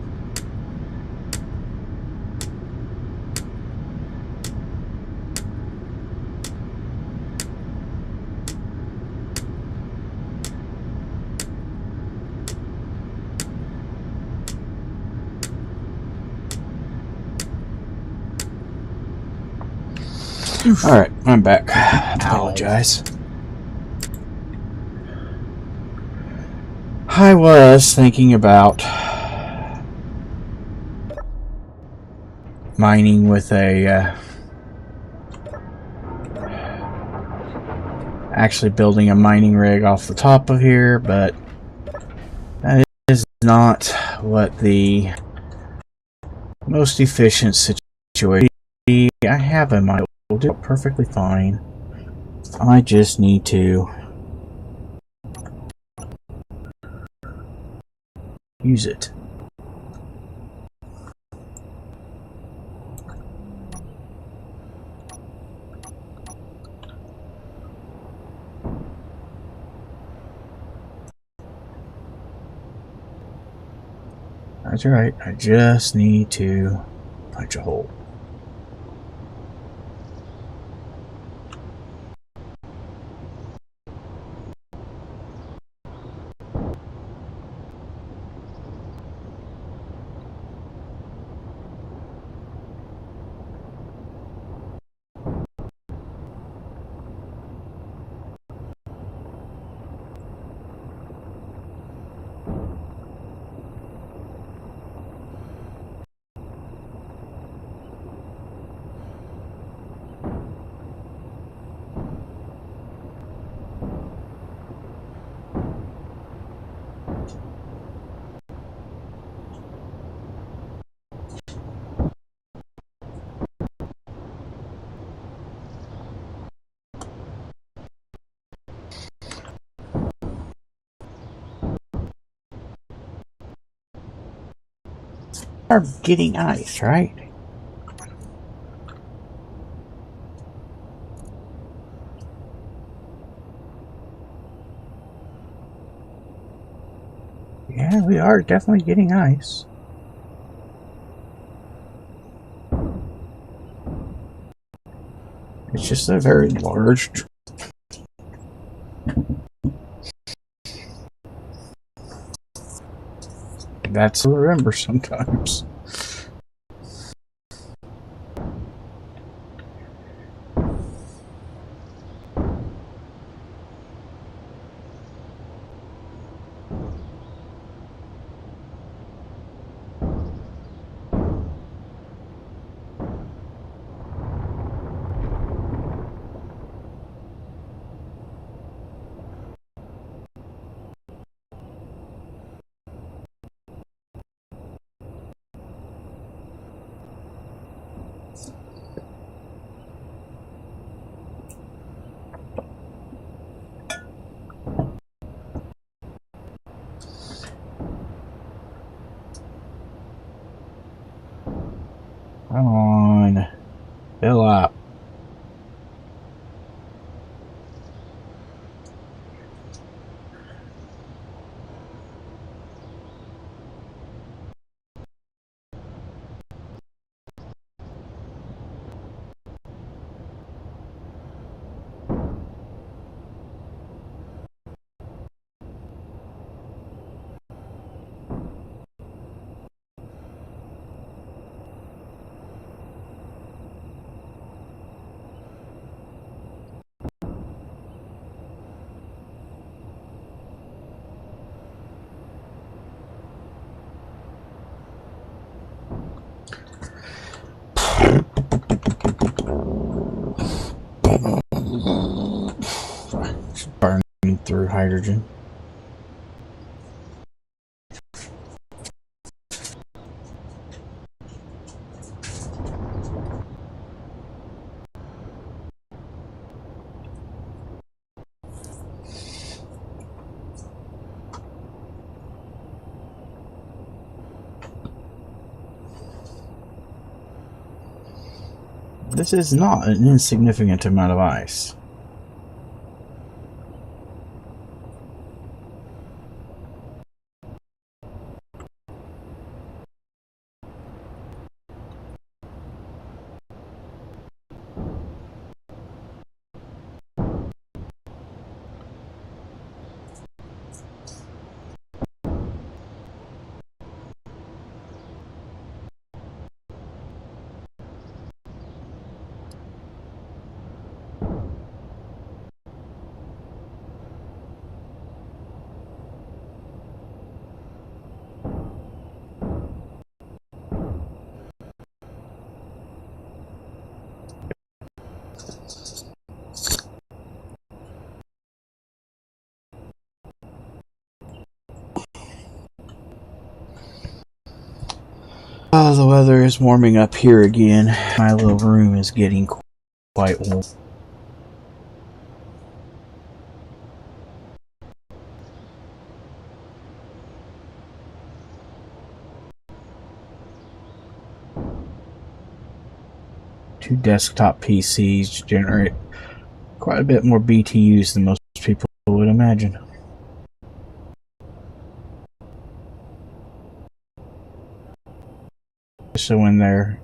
Alright, I'm back. Apologize. I was thinking about mining with a actually building a mining rig off the top of here, but that is not what the most efficient situation I have in my will do perfectly fine. I just need to use it. That's right, I just need to punch a hole. Are getting ice, right? Yeah, we are definitely getting ice. It's just a very large. That's to remember sometimes. Come on, fill up. Burning through hydrogen. This is not an insignificant amount of ice. Oh, the weather is warming up here again. My little room is getting quite warm. Two desktop PCs generate quite a bit more BTUs than most people would imagine. So when they're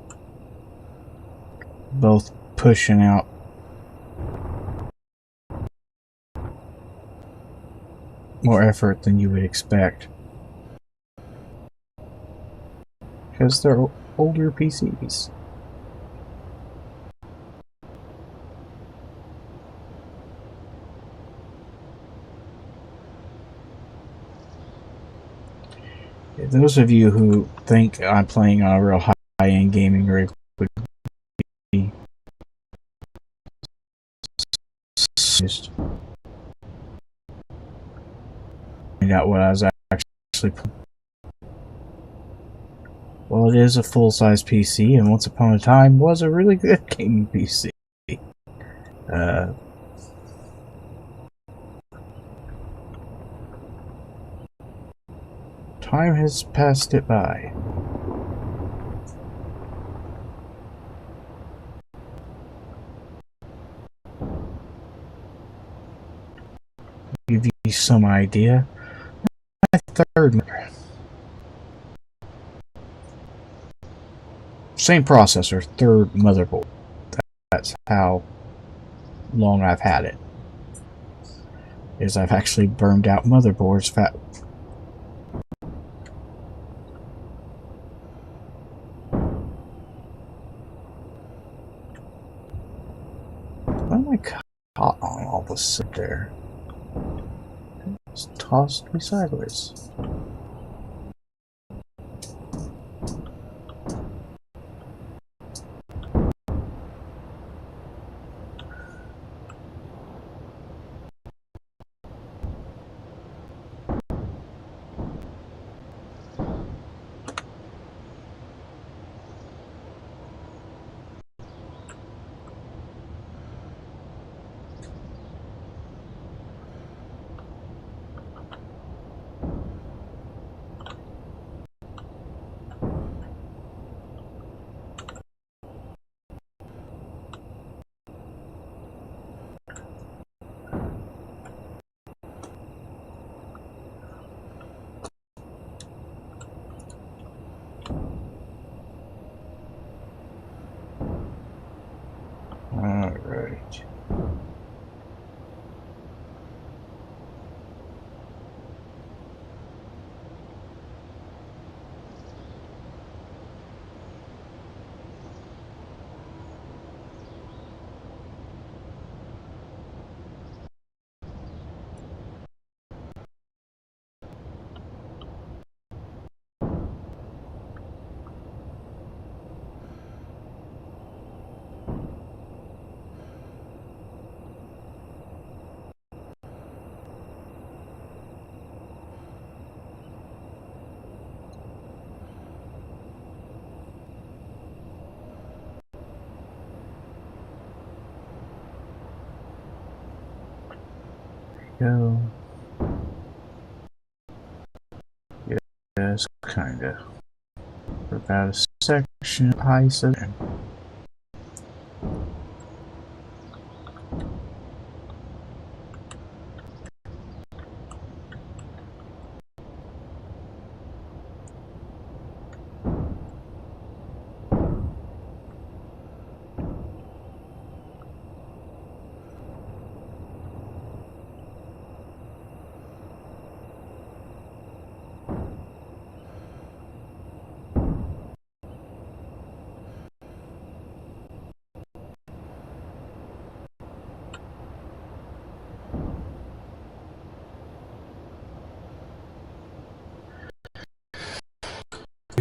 both pushing out more effort than you would expect, because they're older PCs. Those of you who think I'm playing on a real high-end gaming rig would be just find out what I was actually playing. Well, it is a full-size PC, and once upon a time was a really good gaming PC. Time has passed it by. Give you some idea. My third same processor, third motherboard. That's how long I've had it. Is I've actually burned out motherboards fat. Why am I caught on all this sit there? It's tossed me sideways. Alright. Go. Yes, kinda. For about a section, high section.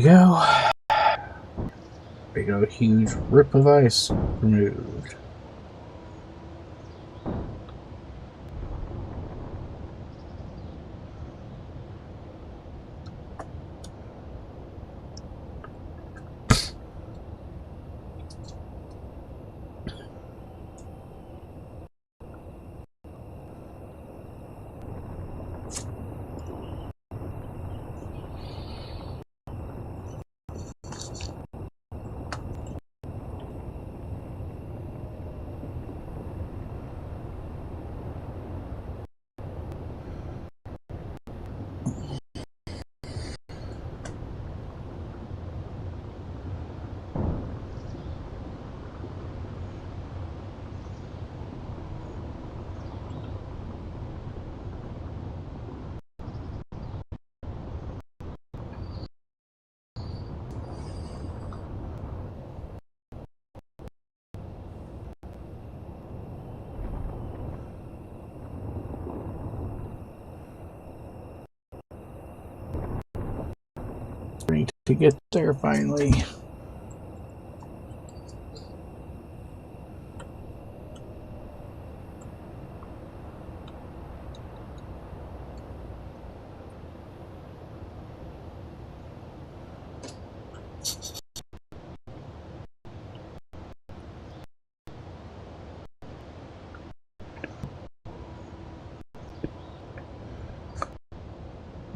we go. Big old huge rip of ice removed. To get there finally.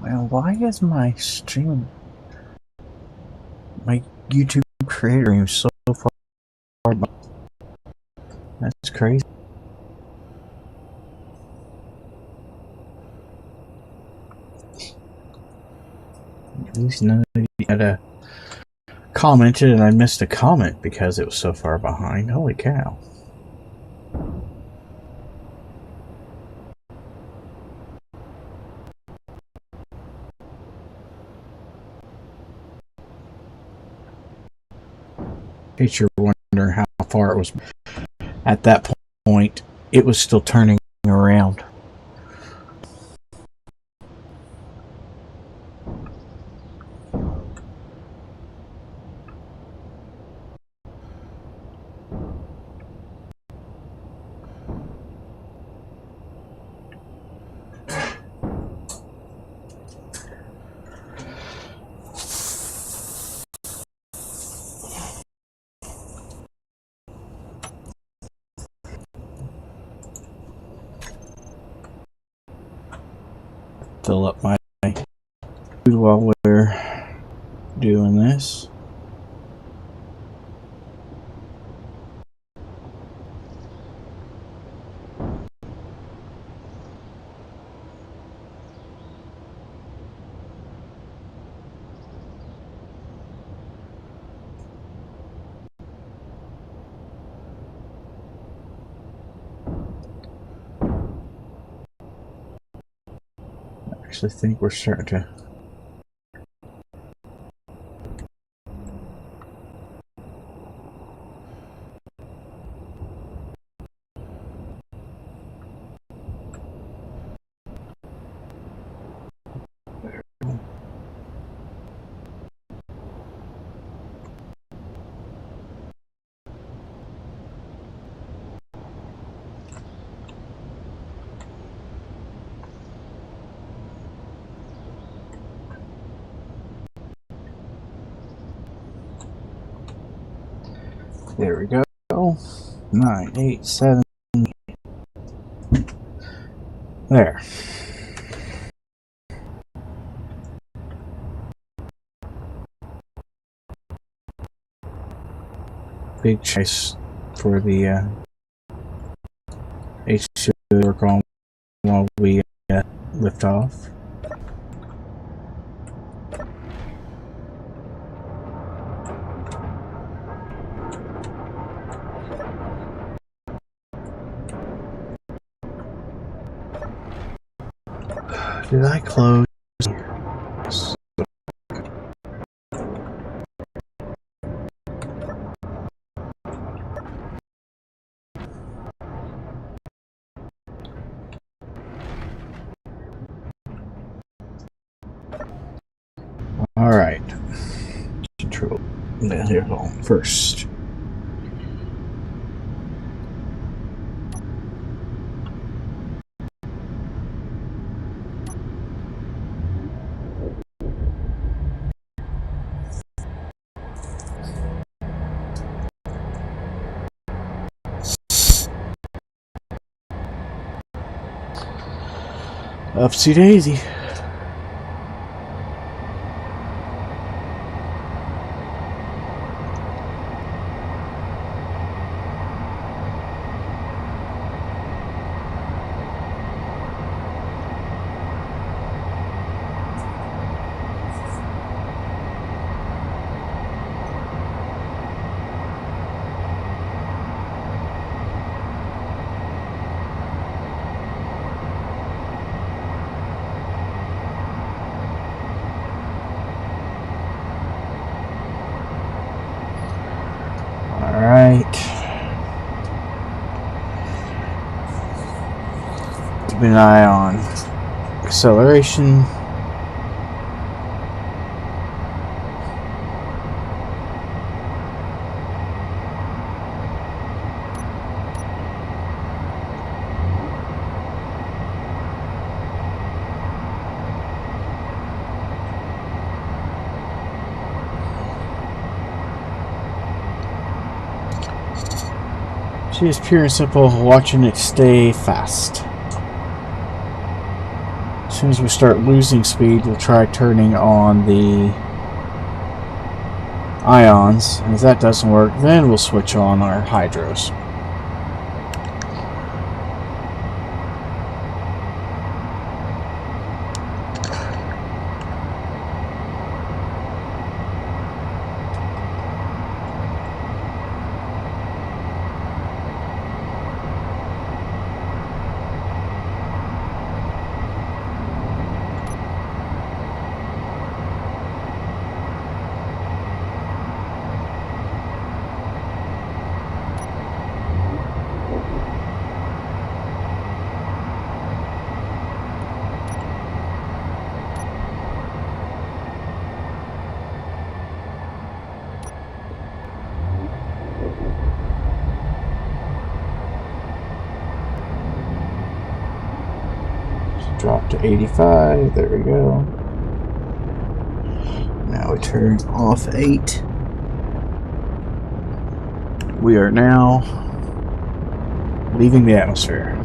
Well, why is my stream, my YouTube creator name so far behind? That's crazy. At least none of you had commented and I missed a comment because it was so far behind. Holy cow. In case you're wondering how far it was at that point, it was still turning around. Fill up my food while we're doing this. I actually think we're starting to. There we go. 9, 8, 7. There. Big chase for the H2 work on while we lift off. Did I close? All right. control here first. Upsy daisy. Keep an eye on acceleration. Just pure and simple, watching it stay fast. As soon as we start losing speed, we'll try turning on the ions, and if that doesn't work, then we'll switch on our hydros. Drop to 85, there we go. Now we turn off 8. We are now leaving the atmosphere.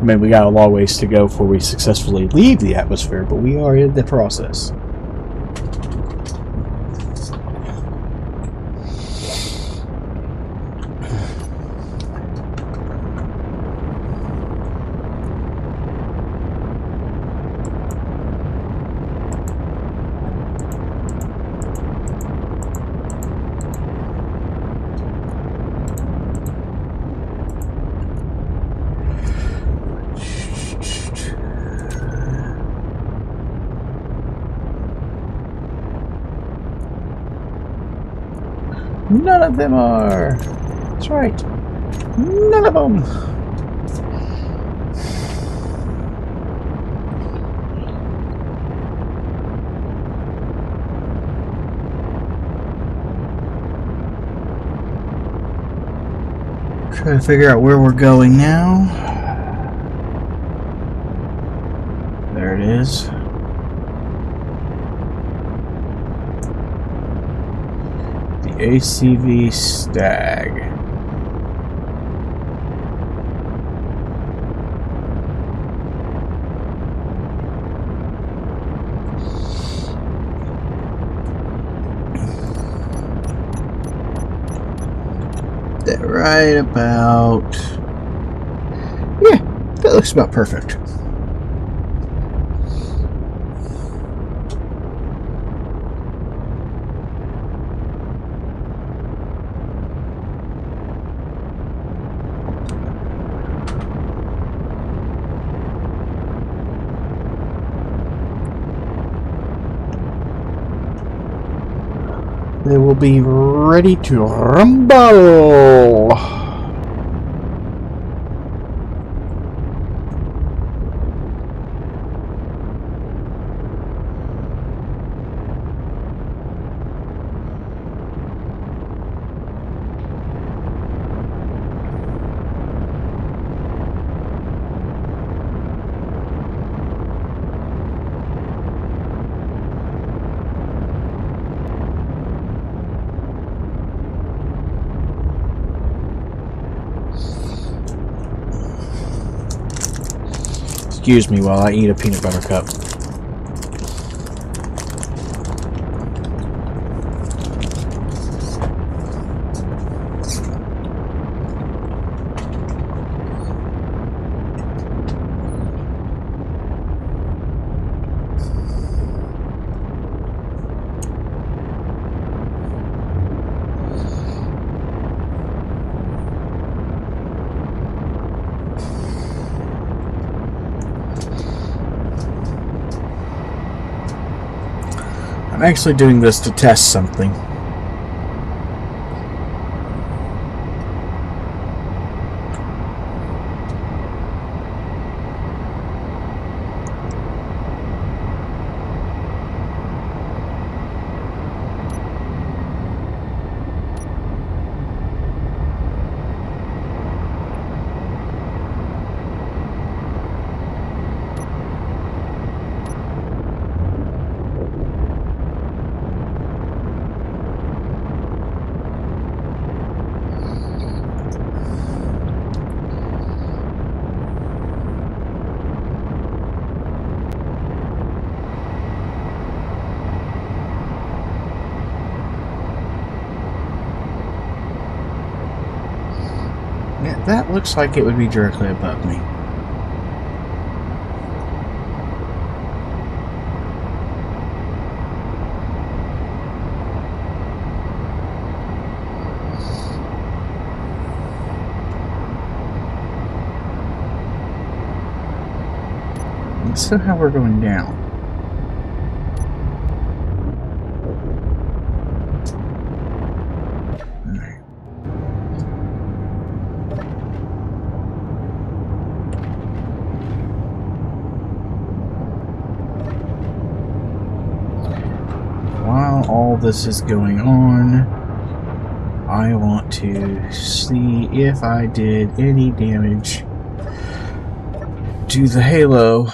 I mean, we got a long ways to go before we successfully leave the atmosphere, but we are in the process. None of them are. That's right. None of them. Try to figure out where we're going now. There it is. ACV Stag. That right about... Yeah, that looks about perfect. They will be ready to rumble. excuse me while I eat a peanut butter cup. I'm actually doing this to test something. Yeah, that looks like it would be directly above me. And somehow we're going down. While all this is going on, I want to see if I did any damage to the halo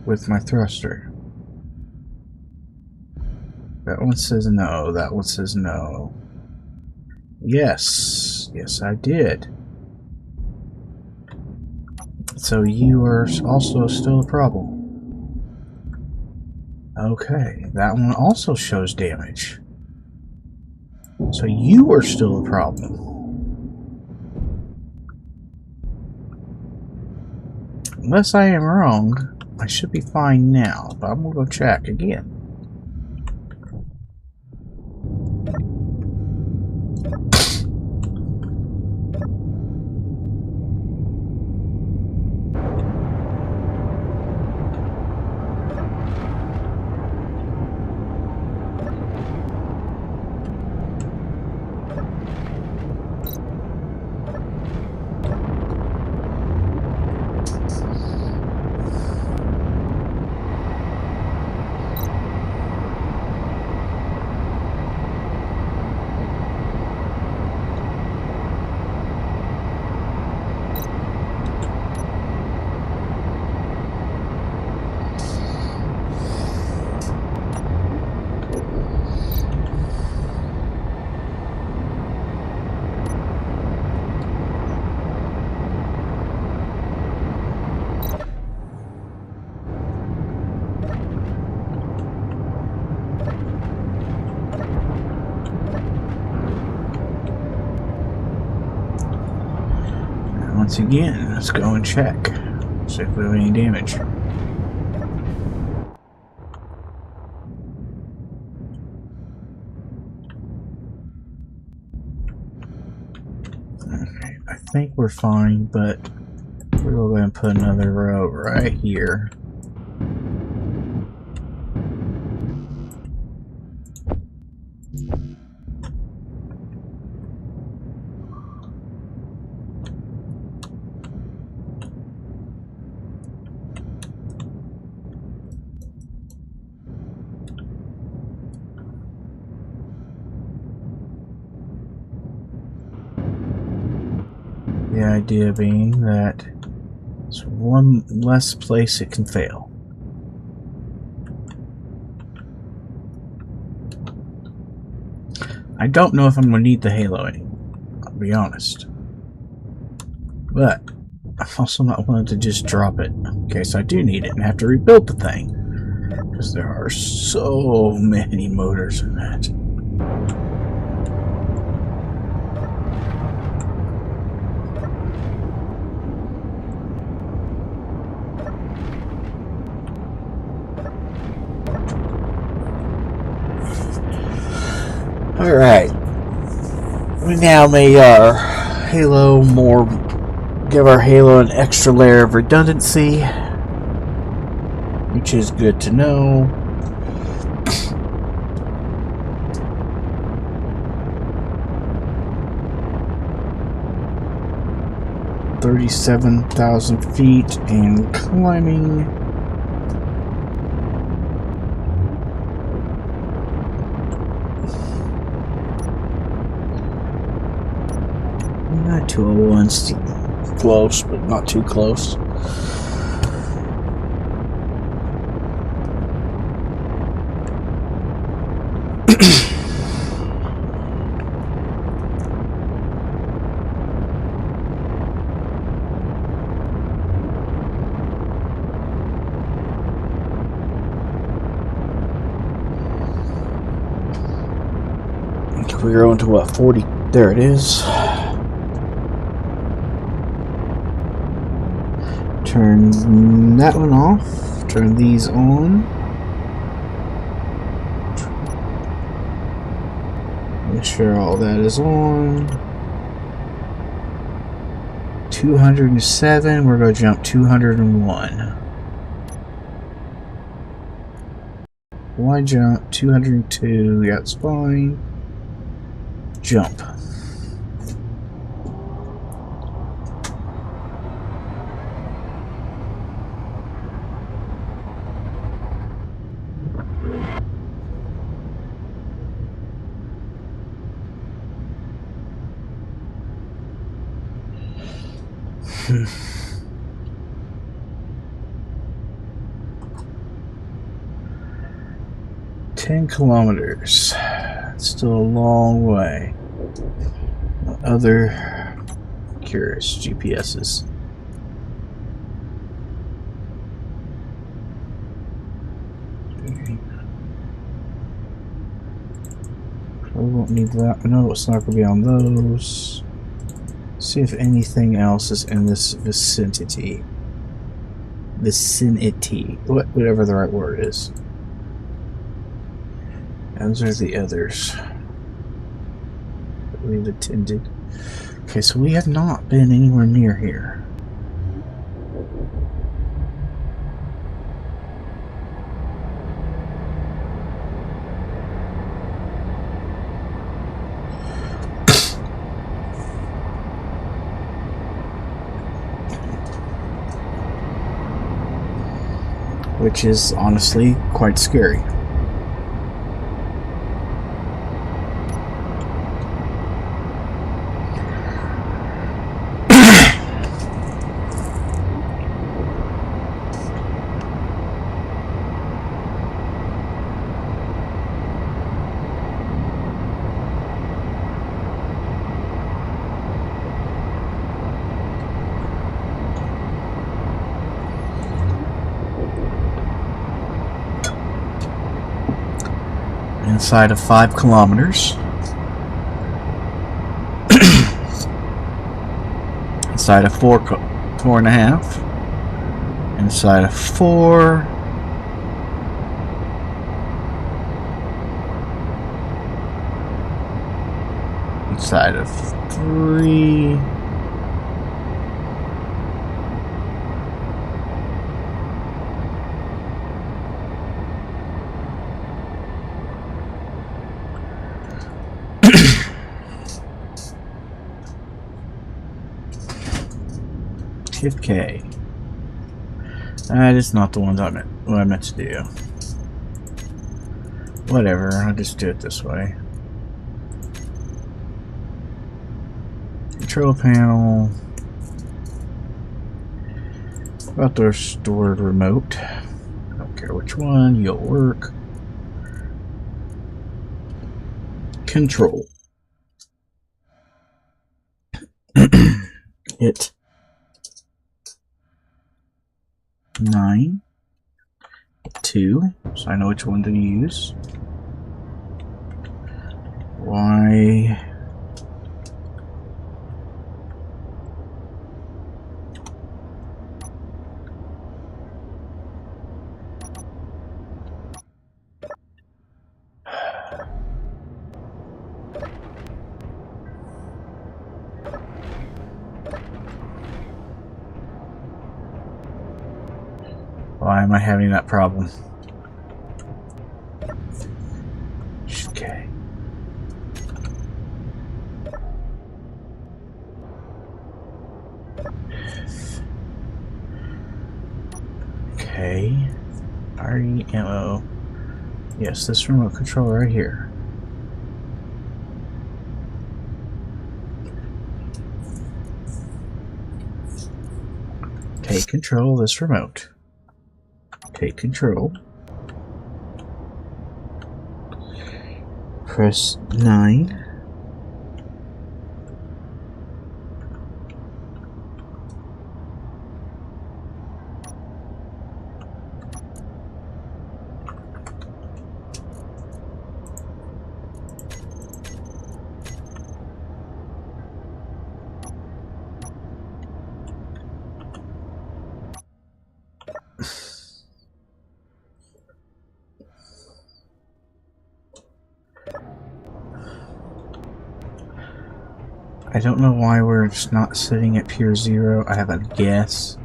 with my thruster. That one says no, that one says no. Yes, yes I did. So you are also still a problem. Okay, that one also shows damage. So you are still a problem. Unless I am wrong, I should be fine now, but I'm gonna go check again. Once again, let's go and check. See if we have any damage. Okay, I think we're fine, but we're going to put another row right here. The idea being that it's one less place it can fail. I don't know if I'm going to need the halo anymore. to be honest. But I'm also not willing to just drop it in case I do need it and have to rebuild the thing. Because there are so many motors in that. Alright. We now made our Halo more. Give our Halo an extra layer of redundancy, which is good to know. $37,000 feet and climbing. Not 201's close, but not too close. We're going to what, 40? There it is. Turn that one off. Turn these on. Make sure all that is on. 207. We're going to jump 201. Why jump? 202. We got spine. Jump. $10 kilometers. It's still a long way. Other curious GPSs. We won't need that. No, it's not going to be on those. See if anything else is in this vicinity. Whatever the right word is. Those are the others that we've attended. Okay, so we have not been anywhere near here. Which is honestly quite scary. Inside of 5 kilometers. Inside of 4.5. Inside of 4. Inside of 3. K. That is not the ones I meant to do. Whatever, I'll just do it this way. Control panel. Outdoor stored remote. I don't care which one, you'll work. Control. Hit 9, 2, so I know which one to use. Y. Why am I having that problem? Okay. Okay. REMO. Yes, this remote control right here. Take control of this remote. Take control. Press 9. I don't know why we're just not sitting at pure 0. I have a guess.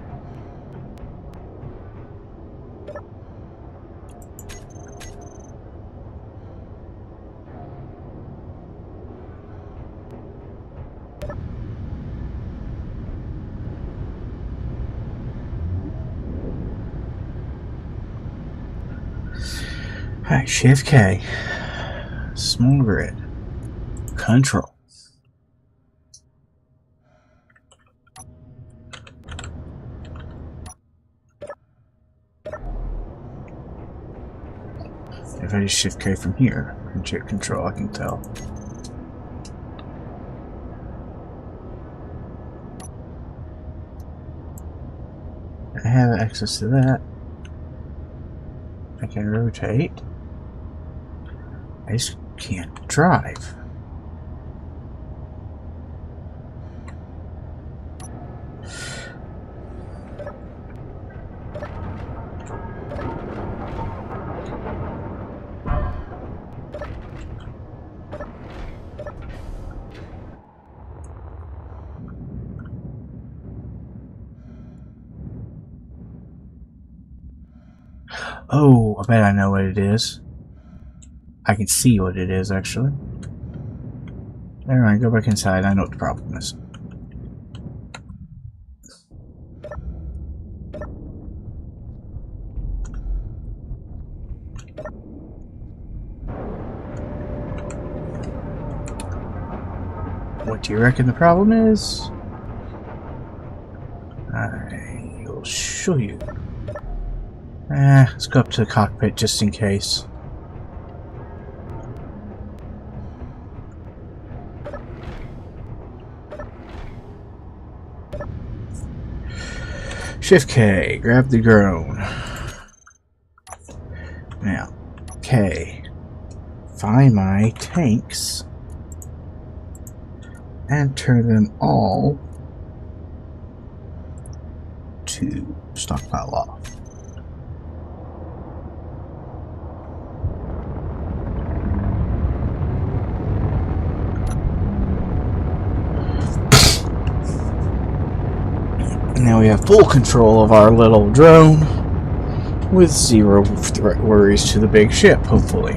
Alright, Shift K. Small grid. Control. If I just Shift K from here and check control, I can tell. I have access to that. I can rotate. I just can't drive. Oh, I bet I know what it is. I can see what it is, actually. Never mind, go back inside. I know what the problem is. What do you reckon the problem is? I will show you. Let's go up to the cockpit just in case. Shift K, grab the drone. Now, K, find my tanks and turn them all to stockpile off. Now we have full control of our little drone with 0 threat worries to the big ship, hopefully.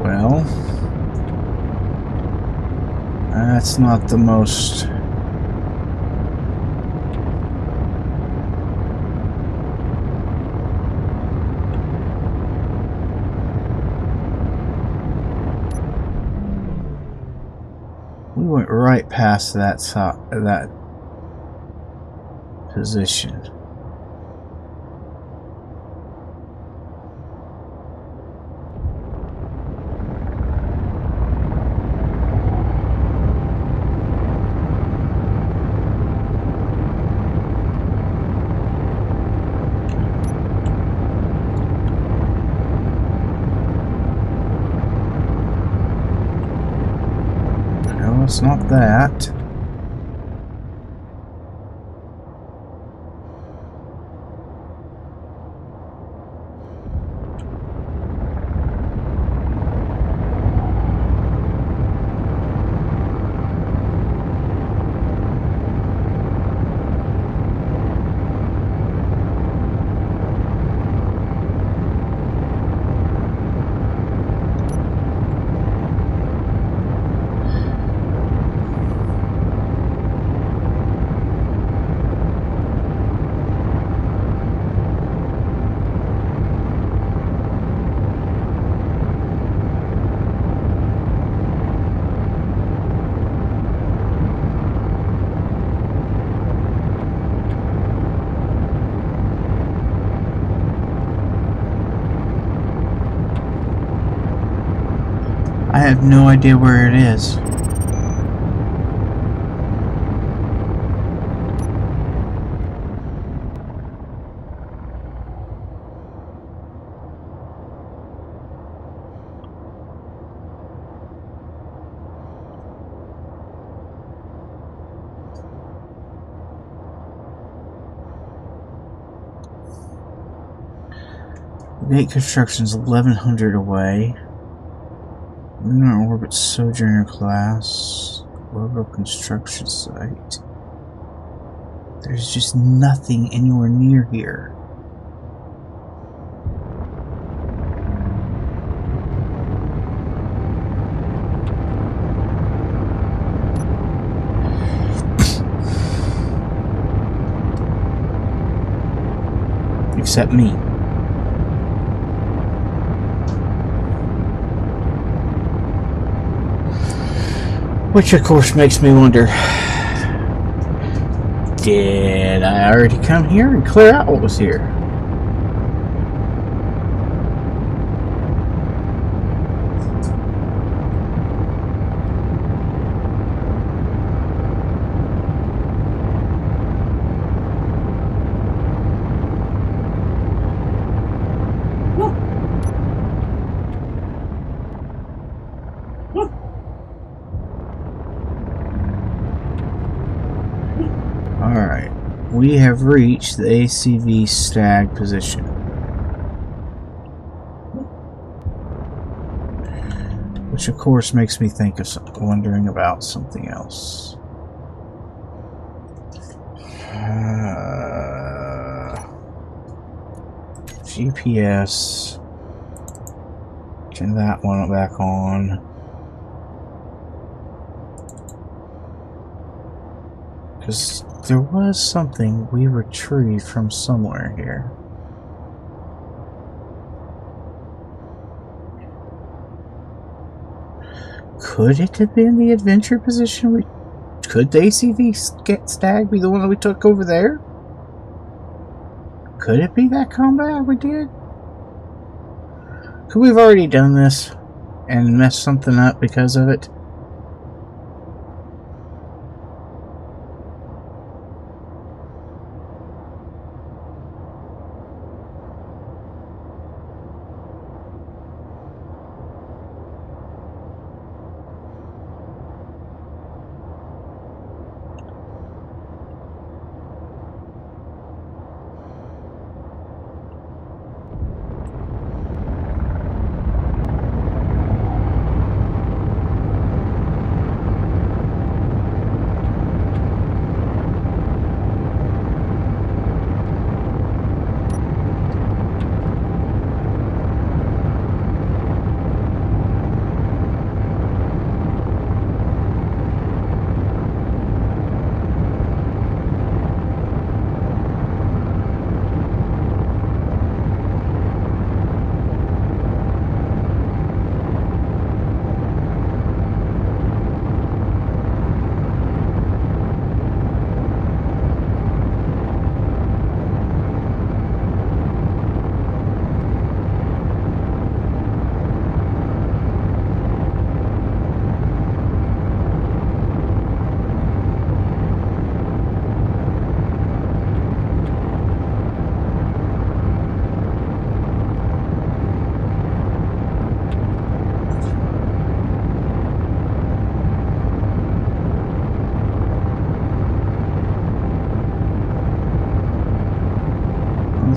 Well, that's not the most... We went right past that position. It's not that. I have no idea where it is. Gate construction's 1100 away. Lunar orbit sojourner class. Orbital construction site. There's just nothing anywhere near here. Except me. Which of course makes me wonder, did I already come here and clear out what was here? Alright, we have reached the ACV stag position. Which of course makes me think of wondering about something else. GPS. Turn that one back on. Because there was something we retrieved from somewhere here. Could it have been the adventure position? Could the ACV stag be the one that we took over there? Could it be that combat we did? Could we have already done this and messed something up because of it?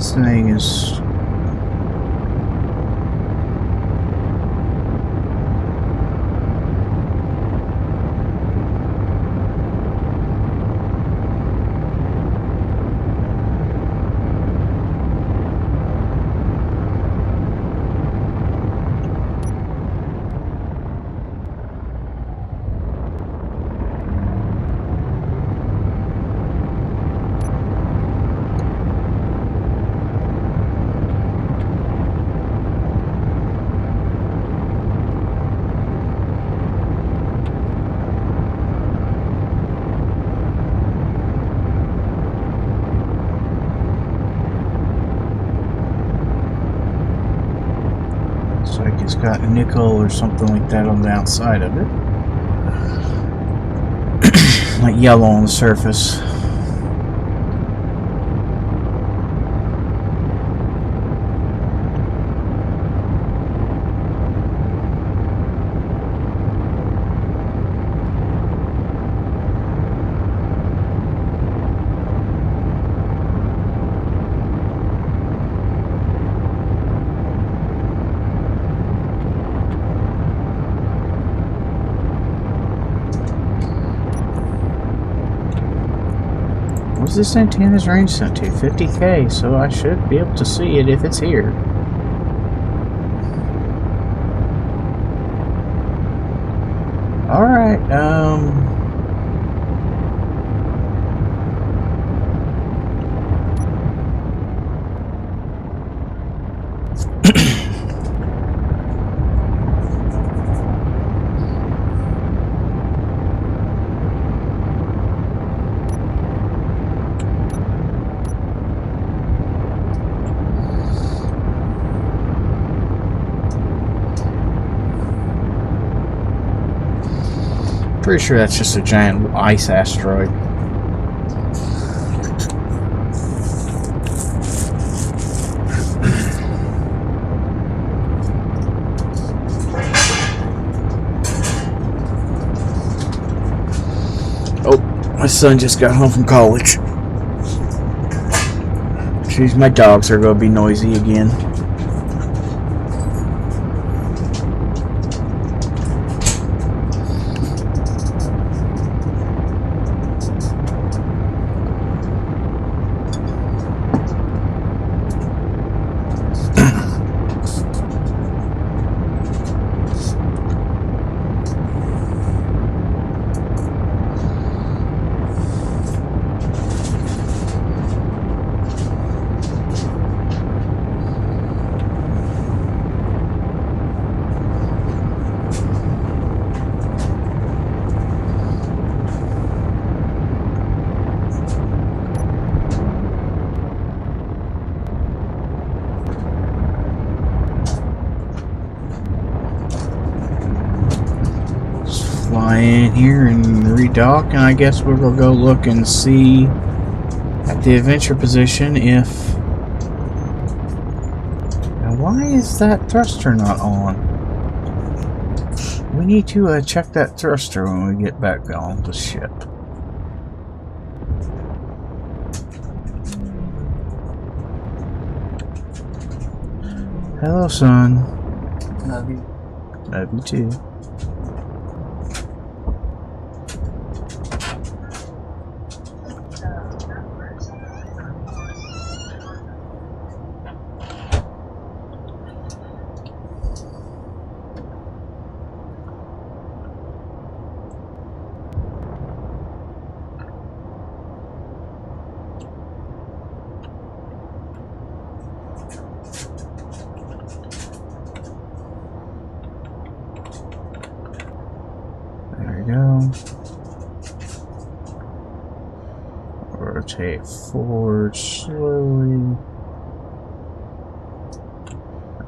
This thing is... Like it's got nickel or something like that on the outside of it. Like yellow on the surface. What's this antenna's range set to? 50K, so I should be able to see it if it's here. Alright, pretty sure that's just a giant ice asteroid. Oh, my son just got home from college. Jeez, my dogs are going to be noisy again. Fly in here and redock, and I guess we're gonna go look and see at the adventure position if... Now why is that thruster not on? We need to check that thruster when we get back on the ship. Hello, son. Love you. Love you too. There we go. Rotate forward slowly.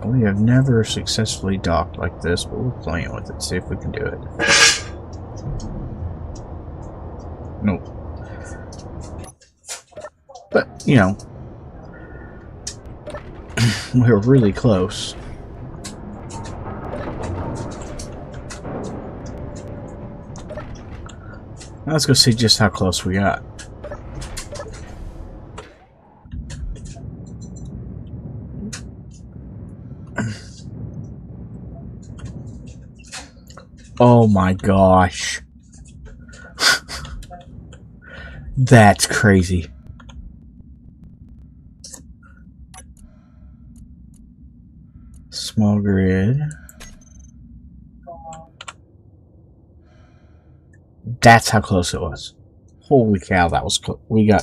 We have never successfully docked like this, but we're playing with it. See if we can do it. Nope. But, you know, we were really close. Now let's go see just how close we got. Oh my gosh. That's crazy. Small grid. That's how close it was. Holy cow, that was close. We got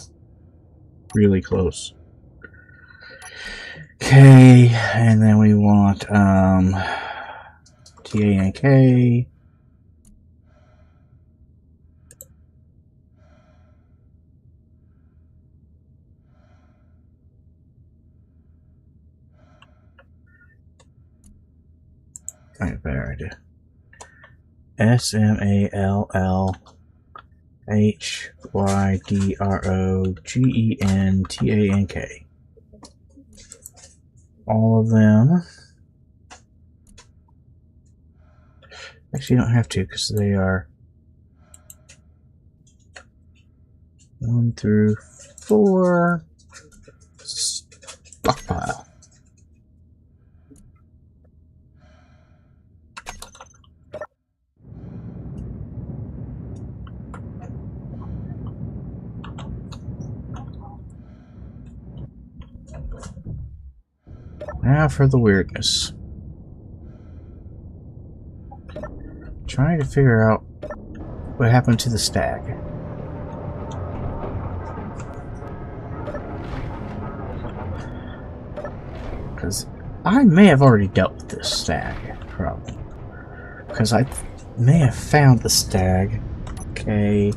really close. Okay, and then we want TANK. I have a better idea. SMALLHYDROGENTANK. All of them. Actually, you don't have to because they are 1 through 4. Stockpile. Now for the weirdness. Trying to figure out what happened to the stag. Because I may have already dealt with this stag problem. Because I may have found the stag. Okay.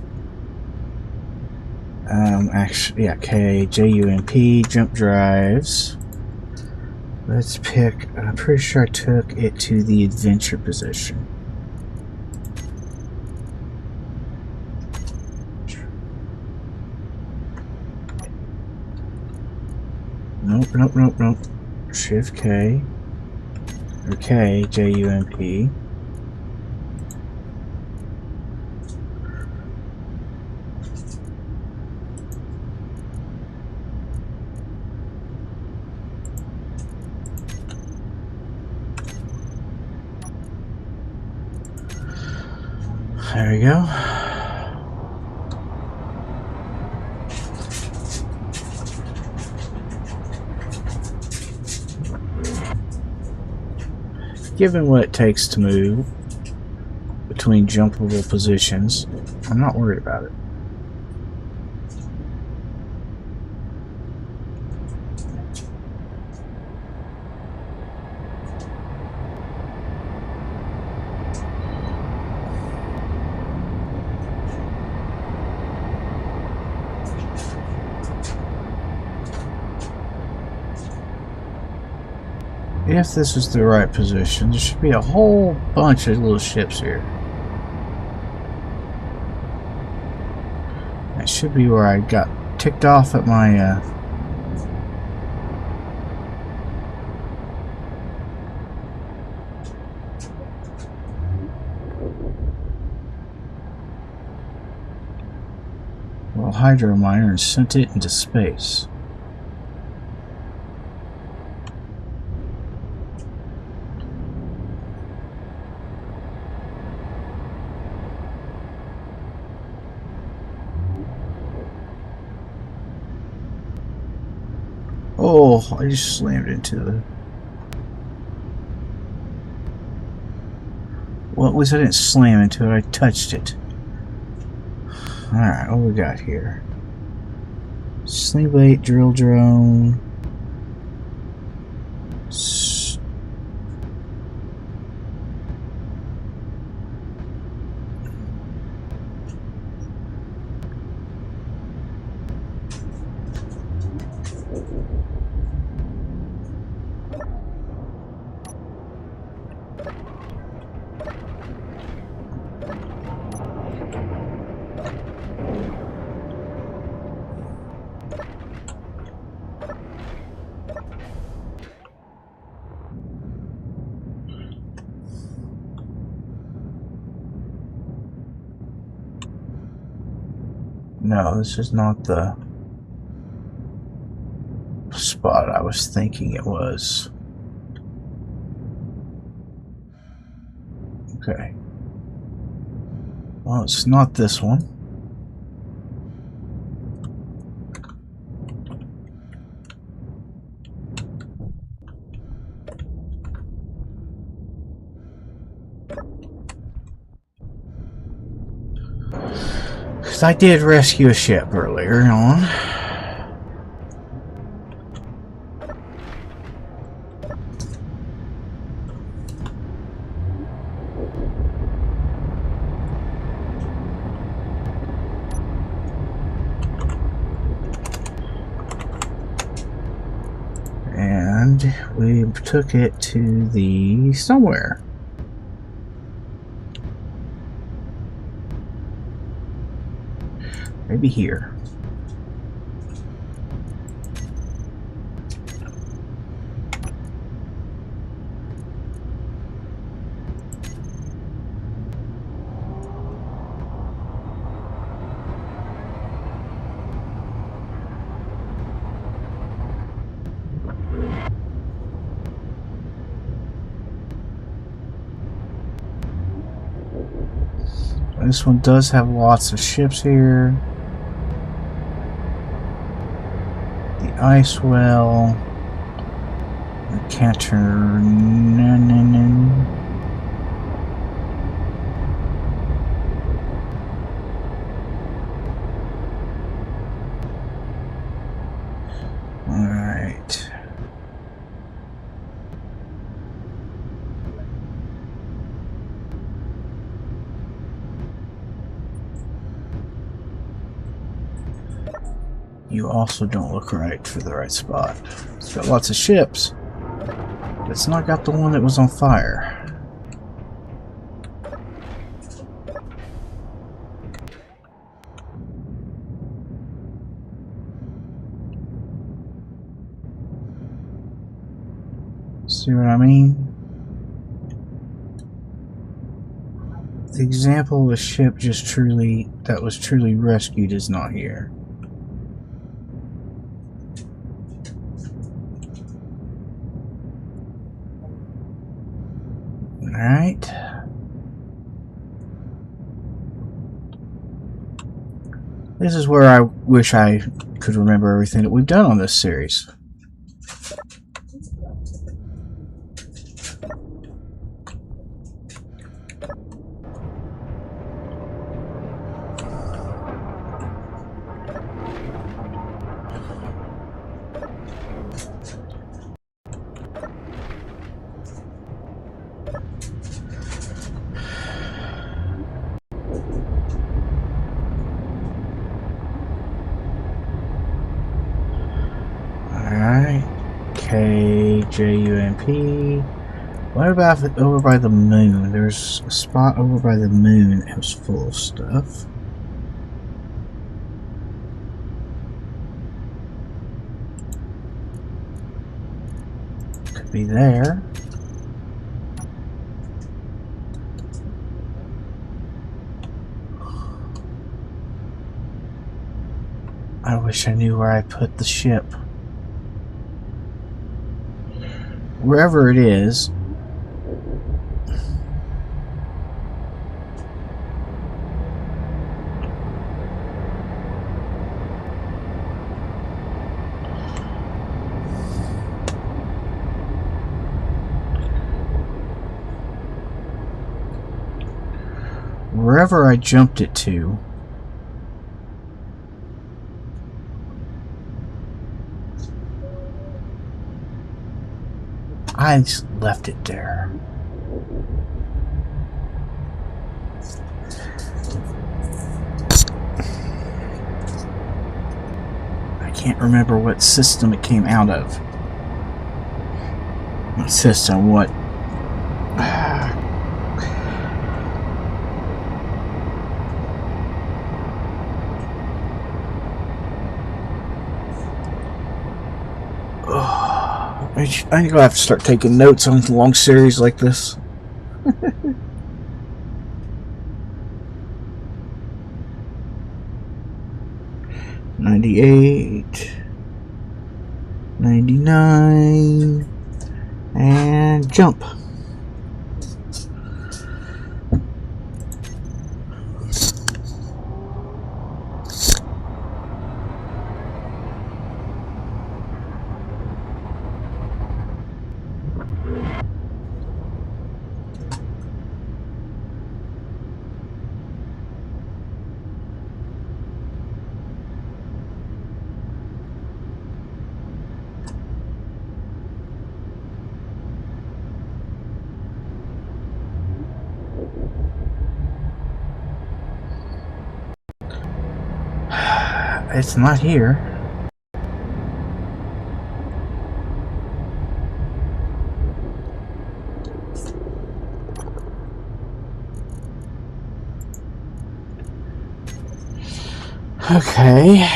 Actually, yeah, okay. JUMP, jump drives. Let's pick, I'm pretty sure I took it to the adventure position. Nope. Shift K. Okay, JUMP. There we go. Given what it takes to move between jumpable positions, I'm not worried about it. If this is the right position, there should be a whole bunch of little ships here. That should be where I got ticked off at my hydro miner and sent it into space. Oh, I just slammed into the... Well, at least I didn't slam into it, I touched it. Alright, what we got here? Sling blade, drill drone. No, this is not the spot I was thinking it was. Okay. Well, it's not this one. Because I did rescue a ship earlier on. And we took it to the somewhere. Maybe here. This one does have lots of ships here. The ice well. The catcher. Alright. You also don't look right for the right spot. It's got lots of ships, but it's not got the one that was on fire. See what I mean? The example of a ship that was truly rescued is not here. Alright. This is where I wish I could remember everything that we've done on this series. KJUMP. What about over by the moon? There's a spot over by the moon. It was full of stuff. Could be there. I wish I knew where I put the ship. Wherever it is. Wherever I jumped it to. I just left it there. I can't remember what system it came out of. Not system, what? I think I'll have to start taking notes on a long series like this. $98, $99, and jump. It's not here. Okay.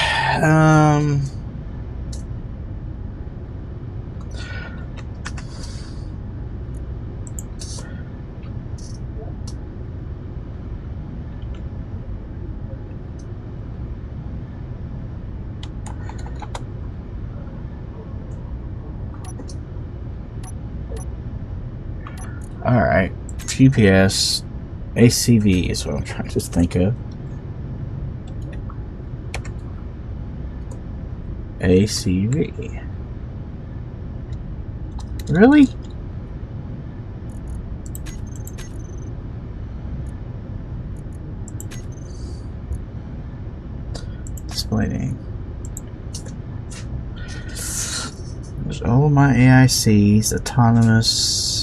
Alright. GPS. ACV is what I'm trying to think of. ACV. Really? Displaying. There's all my AICs, autonomous.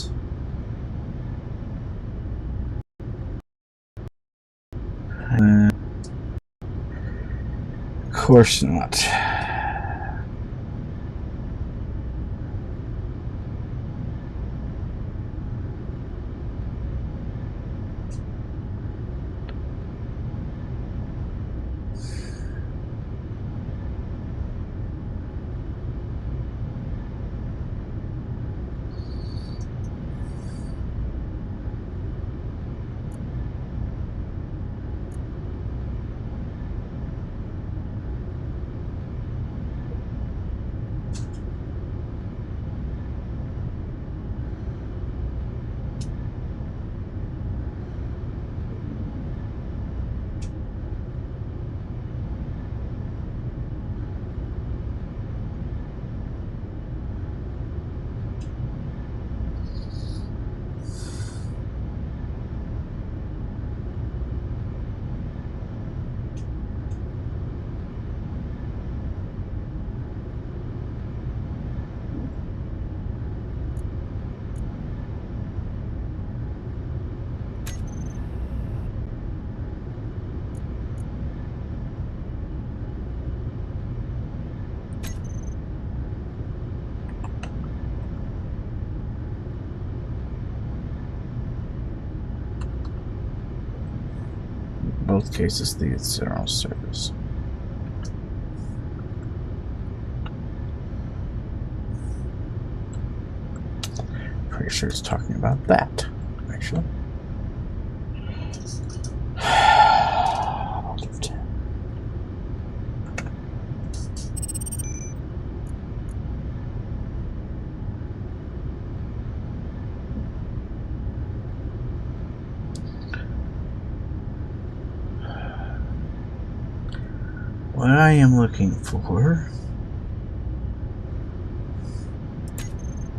Of course not. Both cases, these are all service. Pretty sure it's talking about that, actually. What I am looking for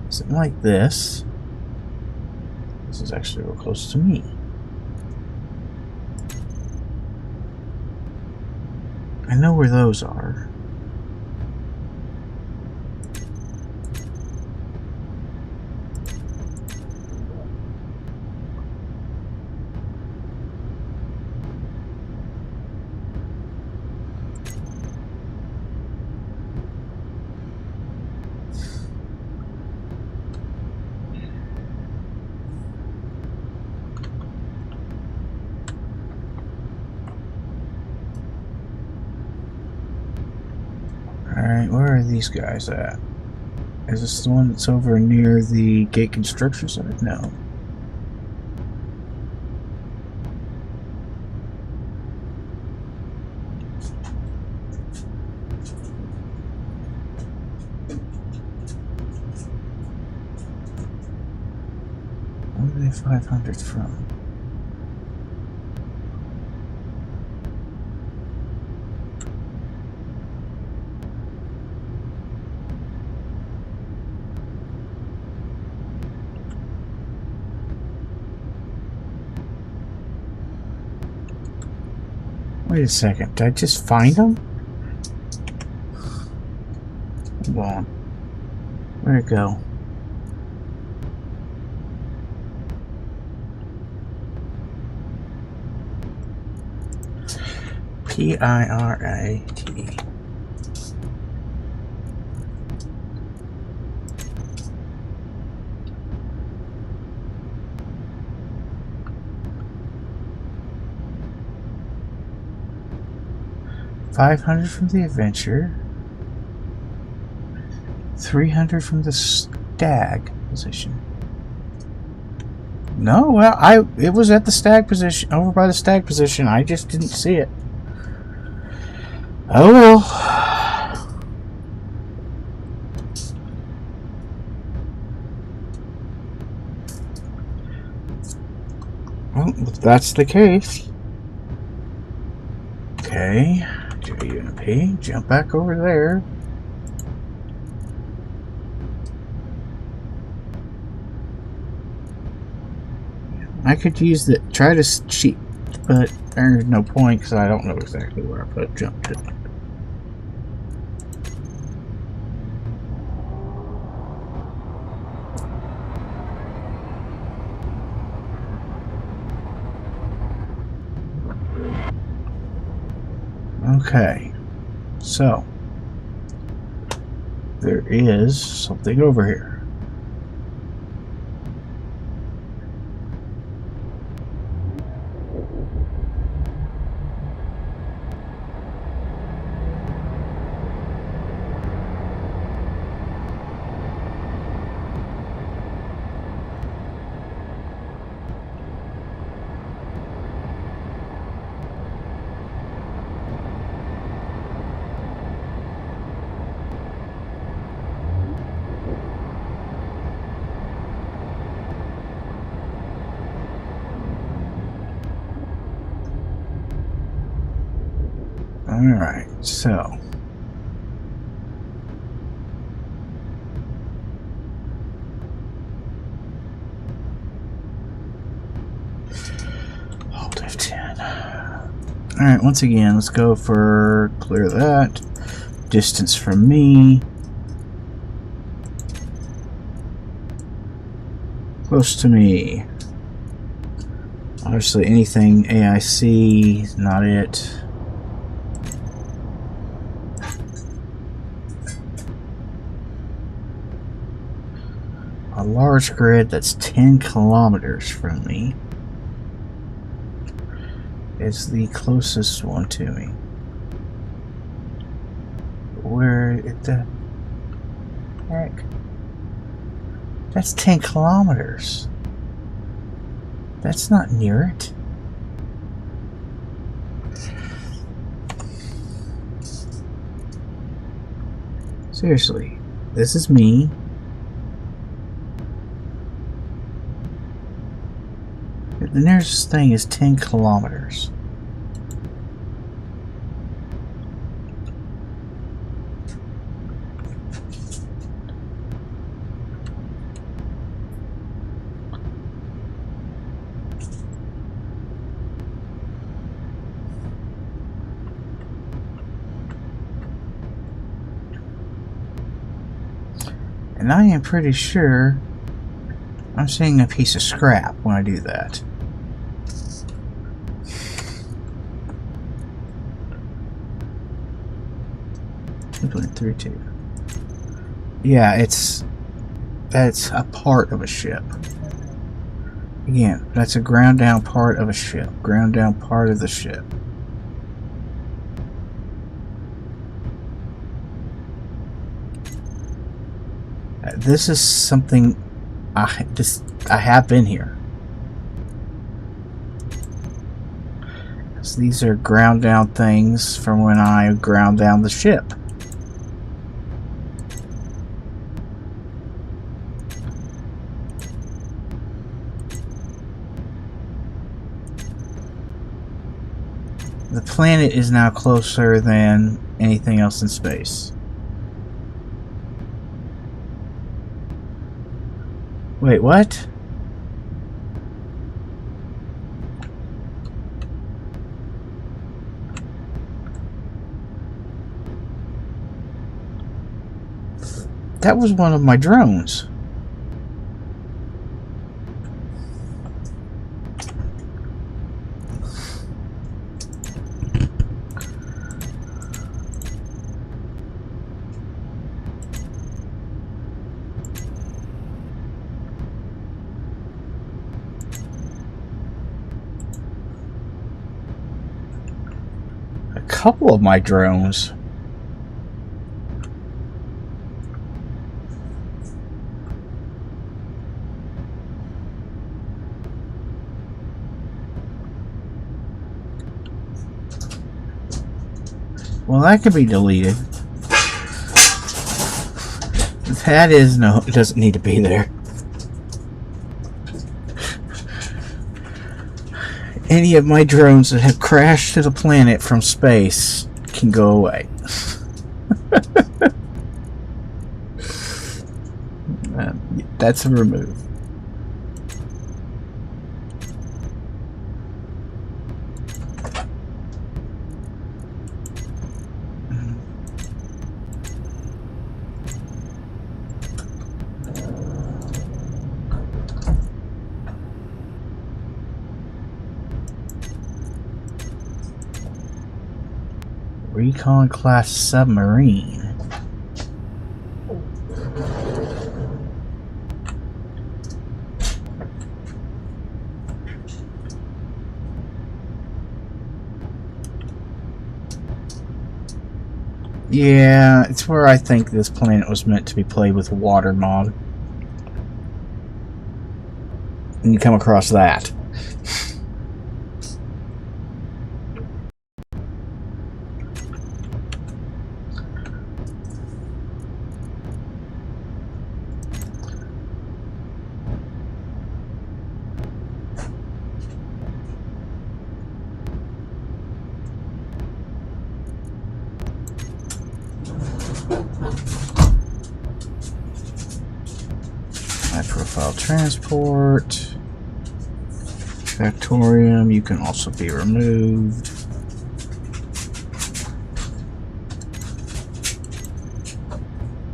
is something like this. This is actually real close to me. I know where those are. Alright, where are these guys at? Is this the one that's over near the gate construction site? No. Where are they 500 from? Wait a second, did I just find them? Hold on. Where'd it go? P-I-R-A-T. 500 from the adventure. 300 from the stag position. No, well, it was at the stag position, over by the stag position. I just didn't see it. Oh well. Well, if that's the case. Okay. UMP, jump back over there. I could use the try to cheat, but there's no point because I don't know exactly where I put jump to. Okay, so there is something over here. Alright, so hold F10. Alright, once again, let's go for clear that. Distance from me. Close to me. Obviously anything AIC is not it. A large grid that's 10 kilometers from me is the closest one to me. Where the heck? That's 10 kilometers. That's not near it. Seriously, this is me. The nearest thing is 10 kilometers. And I am pretty sure I'm seeing a piece of scrap when I do that. 2.32. Yeah, that's a part of a ship. Again, that's a ground down part of a ship. Ground down part of the ship. This is something I have been here. So these are ground down things from when I ground down the ship. The planet is now closer than anything else in space. Wait, what? That was one of my drones. couple of my drones. Well, that could be deleted. That is no, it doesn't need to be there. Any of my drones that have crashed to the planet from space can go away. That's a remove. Recon class submarine. Yeah, it's where I think this planet was meant to be played with water mod. And you come across that. Transport. Factorium, you can also be removed.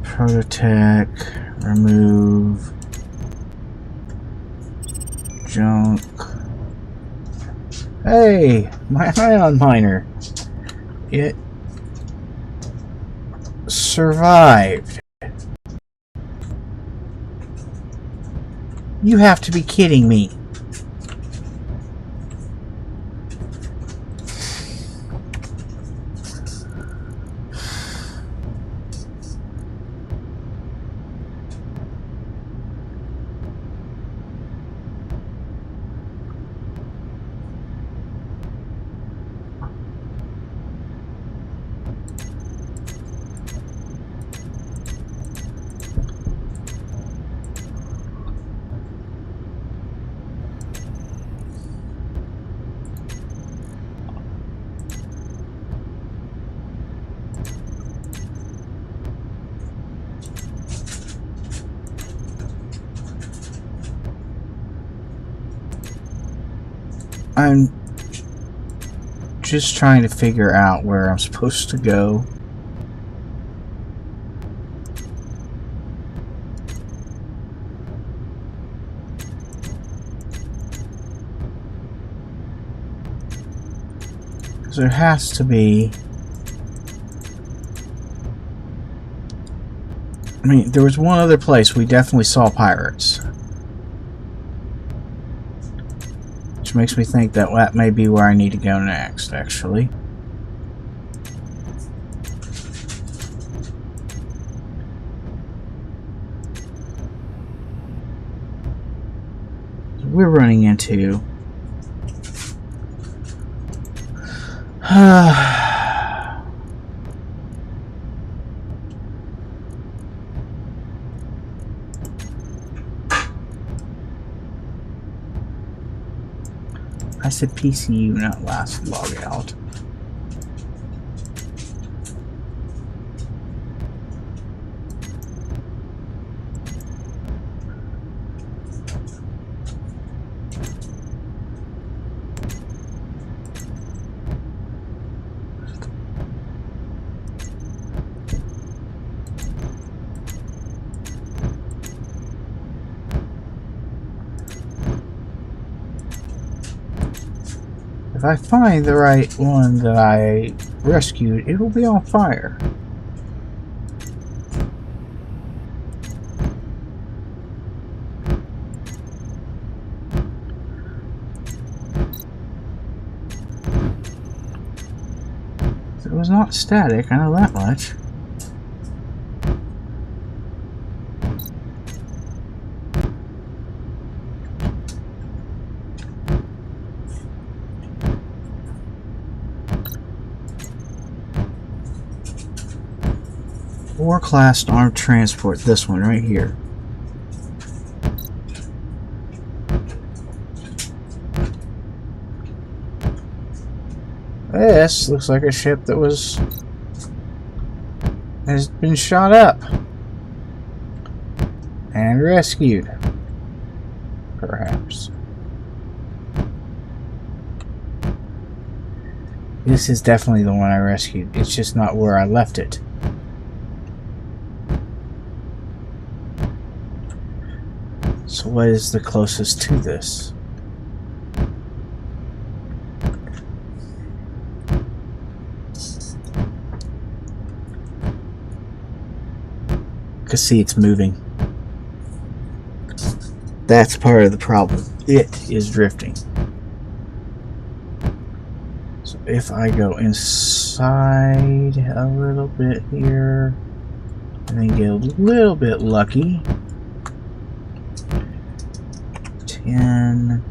Prototech, remove. Junk. Hey, my ion miner. It survived. You have to be kidding me. I'm just trying to figure out where I'm supposed to go. Because there has to be... I mean, there was one other place we definitely saw pirates. Which makes me think that that may be where I need to go next, actually. We're running into... I said PCU, not last logout. If I find the right one that I rescued, it will be on fire. was not static, I know that much. War-class armed transport, this one right here. This looks like a ship that has been shot up and rescued, perhaps. This is definitely the one I rescued. It's just not where I left it. So what is the closest to this? Because see, it's moving. That's part of the problem. It is drifting. So if I go inside a little bit here, and then get a little bit lucky. 10.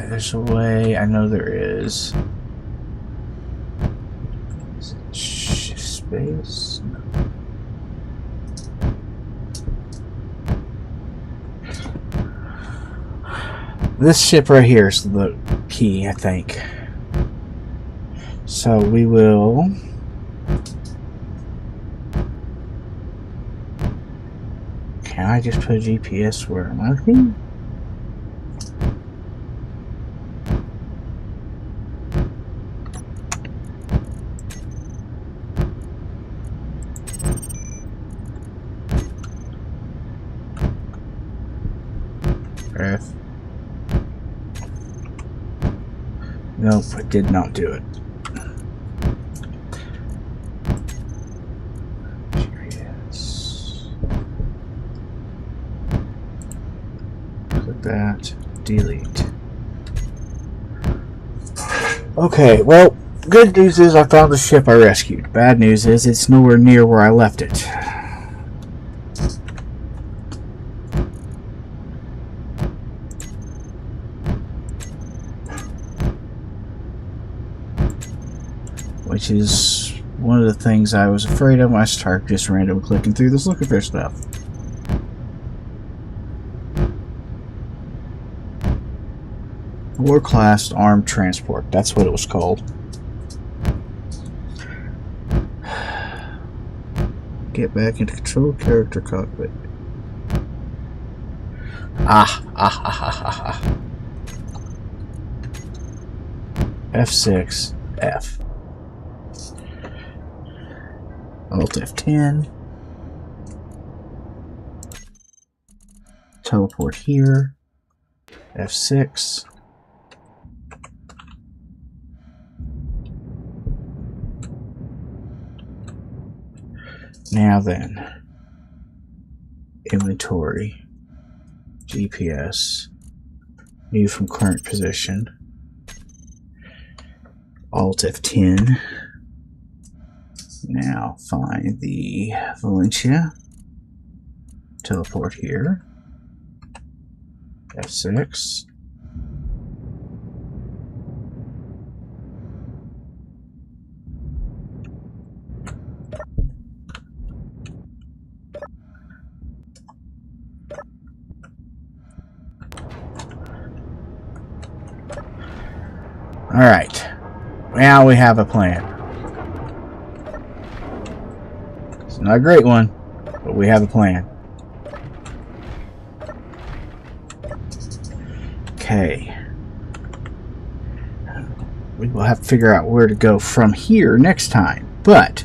There's a way. I know there is. Is it shift space? No. This ship right here is the key, I think. So we will. Can I just put a GPS where I'm looking? F. Nope, I did not do it. Curious. Click that. Delete. Okay, well, good news is I found the ship I rescued. Bad news is it's nowhere near where I left it. Which is one of the things I was afraid of when I started just random clicking through this looking for stuff. War-class armed transport, that's what it was called. Get back into control character cockpit. F6, F. Alt F10. Teleport here. F6. Now then. Inventory. GPS. View from current position. Alt F10. Now find the Valentia. Teleport here. F6. Alright. Now we have a plan. It's not a great one, but we have a plan. Okay. We will have to figure out where to go from here next time, but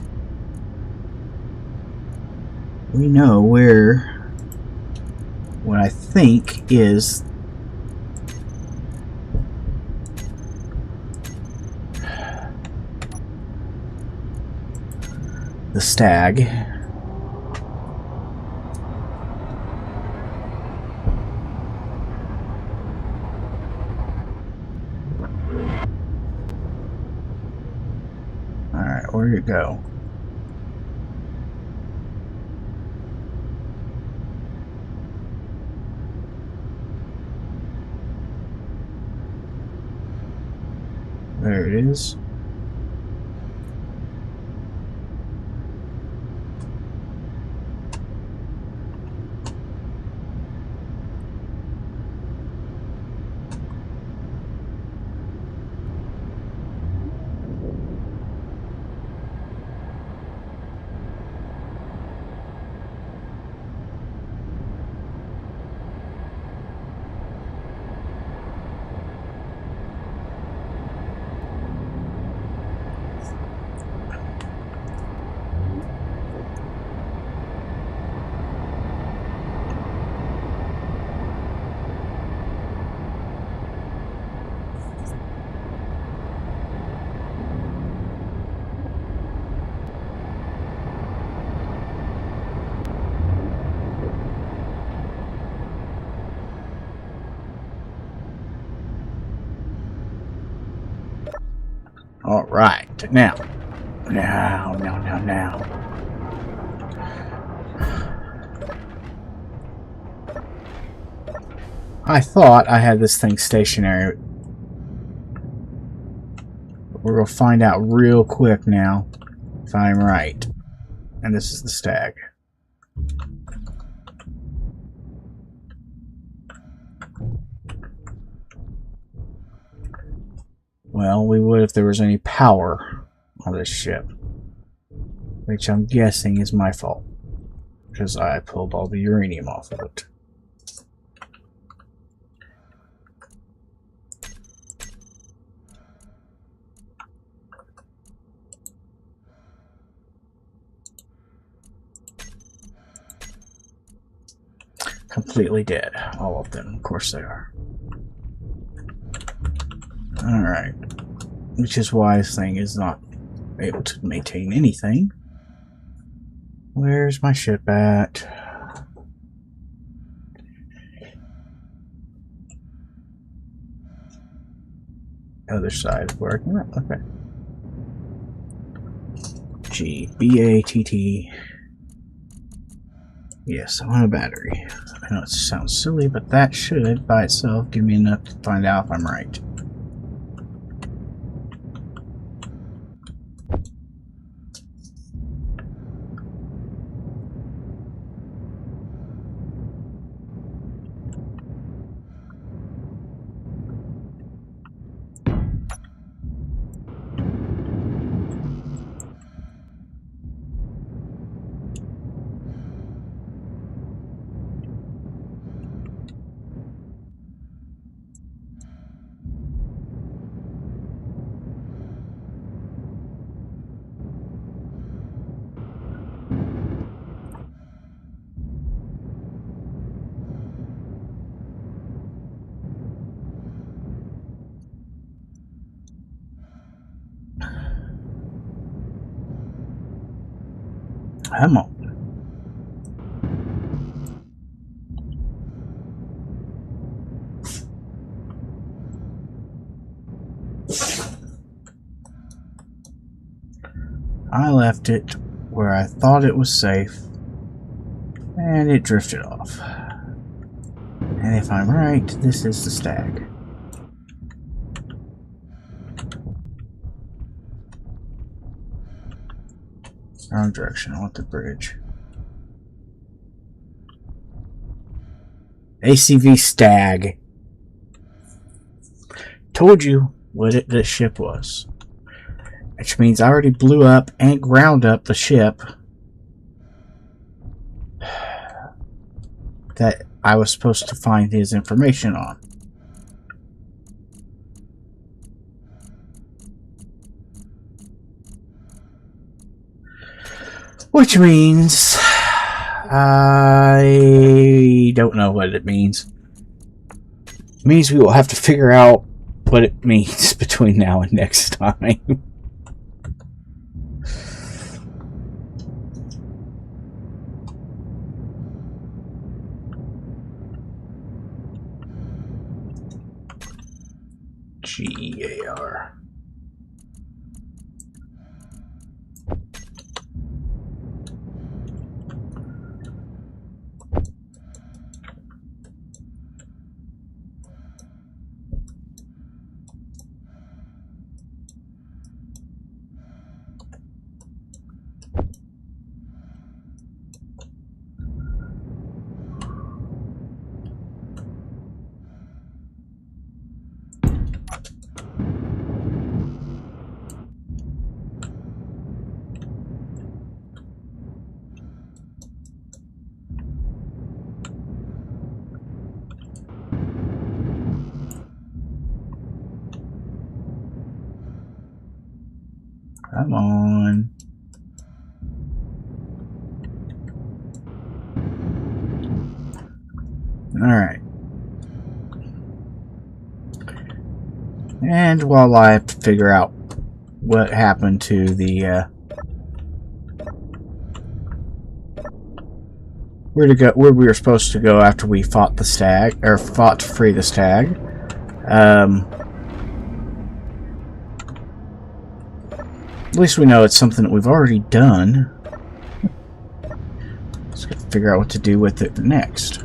we know where what I think is the stag. Alright, where'd it go? There it is. Alright, now. I thought I had this thing stationary. We're going to find out real quick now if I'm right. And this is the stag. Well, we would if there was any power on this ship. Which I'm guessing is my fault. Because I pulled all the uranium off of it. Completely dead. All of them. Of course they are. Alright. Which is why this thing is not able to maintain anything. Where's my ship at? Other side of working. Okay. G-B-A-T-T. Yes, I want a battery. I know it sounds silly, but that should, by itself, give me enough to find out if I'm right. Come on. I left it where I thought it was safe, and it drifted off. And if I'm right, this is the stag. Wrong direction, I want the bridge. ACV stag. Told you what this ship was. Which means I already blew up and ground up the ship that I was supposed to find his information on. Which means I don't know what it means. It means we will have to figure out what it means between now and next time. G-A-R. Come on. Alright. And while I have to figure out what happened to the where we were supposed to go after we fought the stag, or fought to free the stag. At least we know it's something that we've already done. Just got to figure out what to do with it next.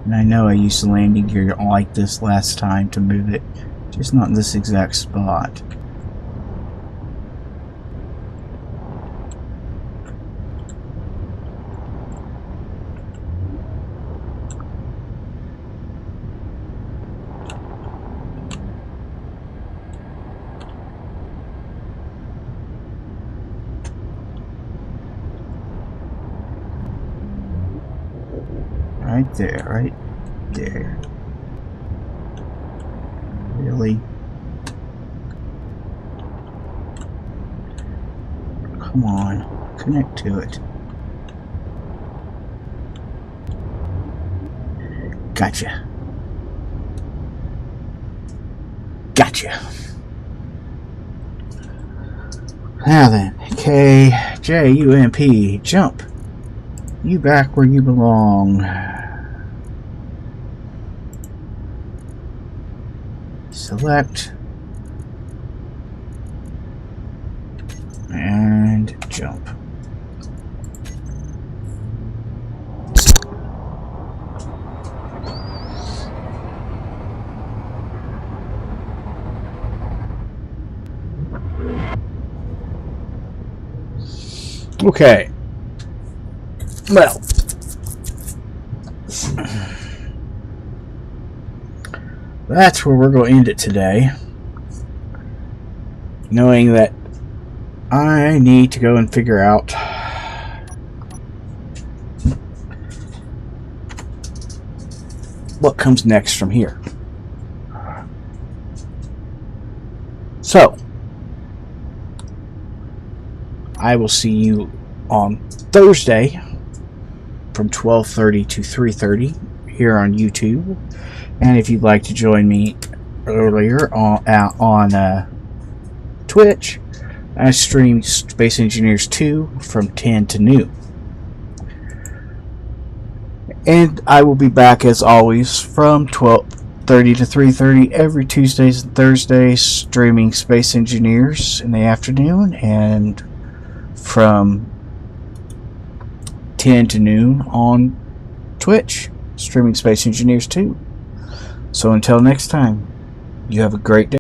And I know I used the landing gear like this last time to move it, just not in this exact spot. Right there, right there. Really? Come on, connect to it. Gotcha. Gotcha. Now then, K-J-U-M-P, jump. You back where you belong. Select and jump. Okay. Well, that's where we're going to end it today. Knowing that I need to go and figure out what comes next from here. So, I will see you on Thursday from 12:30 to 3:30 here on YouTube. And if you'd like to join me earlier on Twitch, I stream Space Engineers 2 from 10 to noon. And I will be back as always from 12:30 to 3:30 every Tuesdays and Thursdays, streaming Space Engineers in the afternoon, and from 10 to noon on Twitch, streaming Space Engineers 2. So until next time, you have a great day.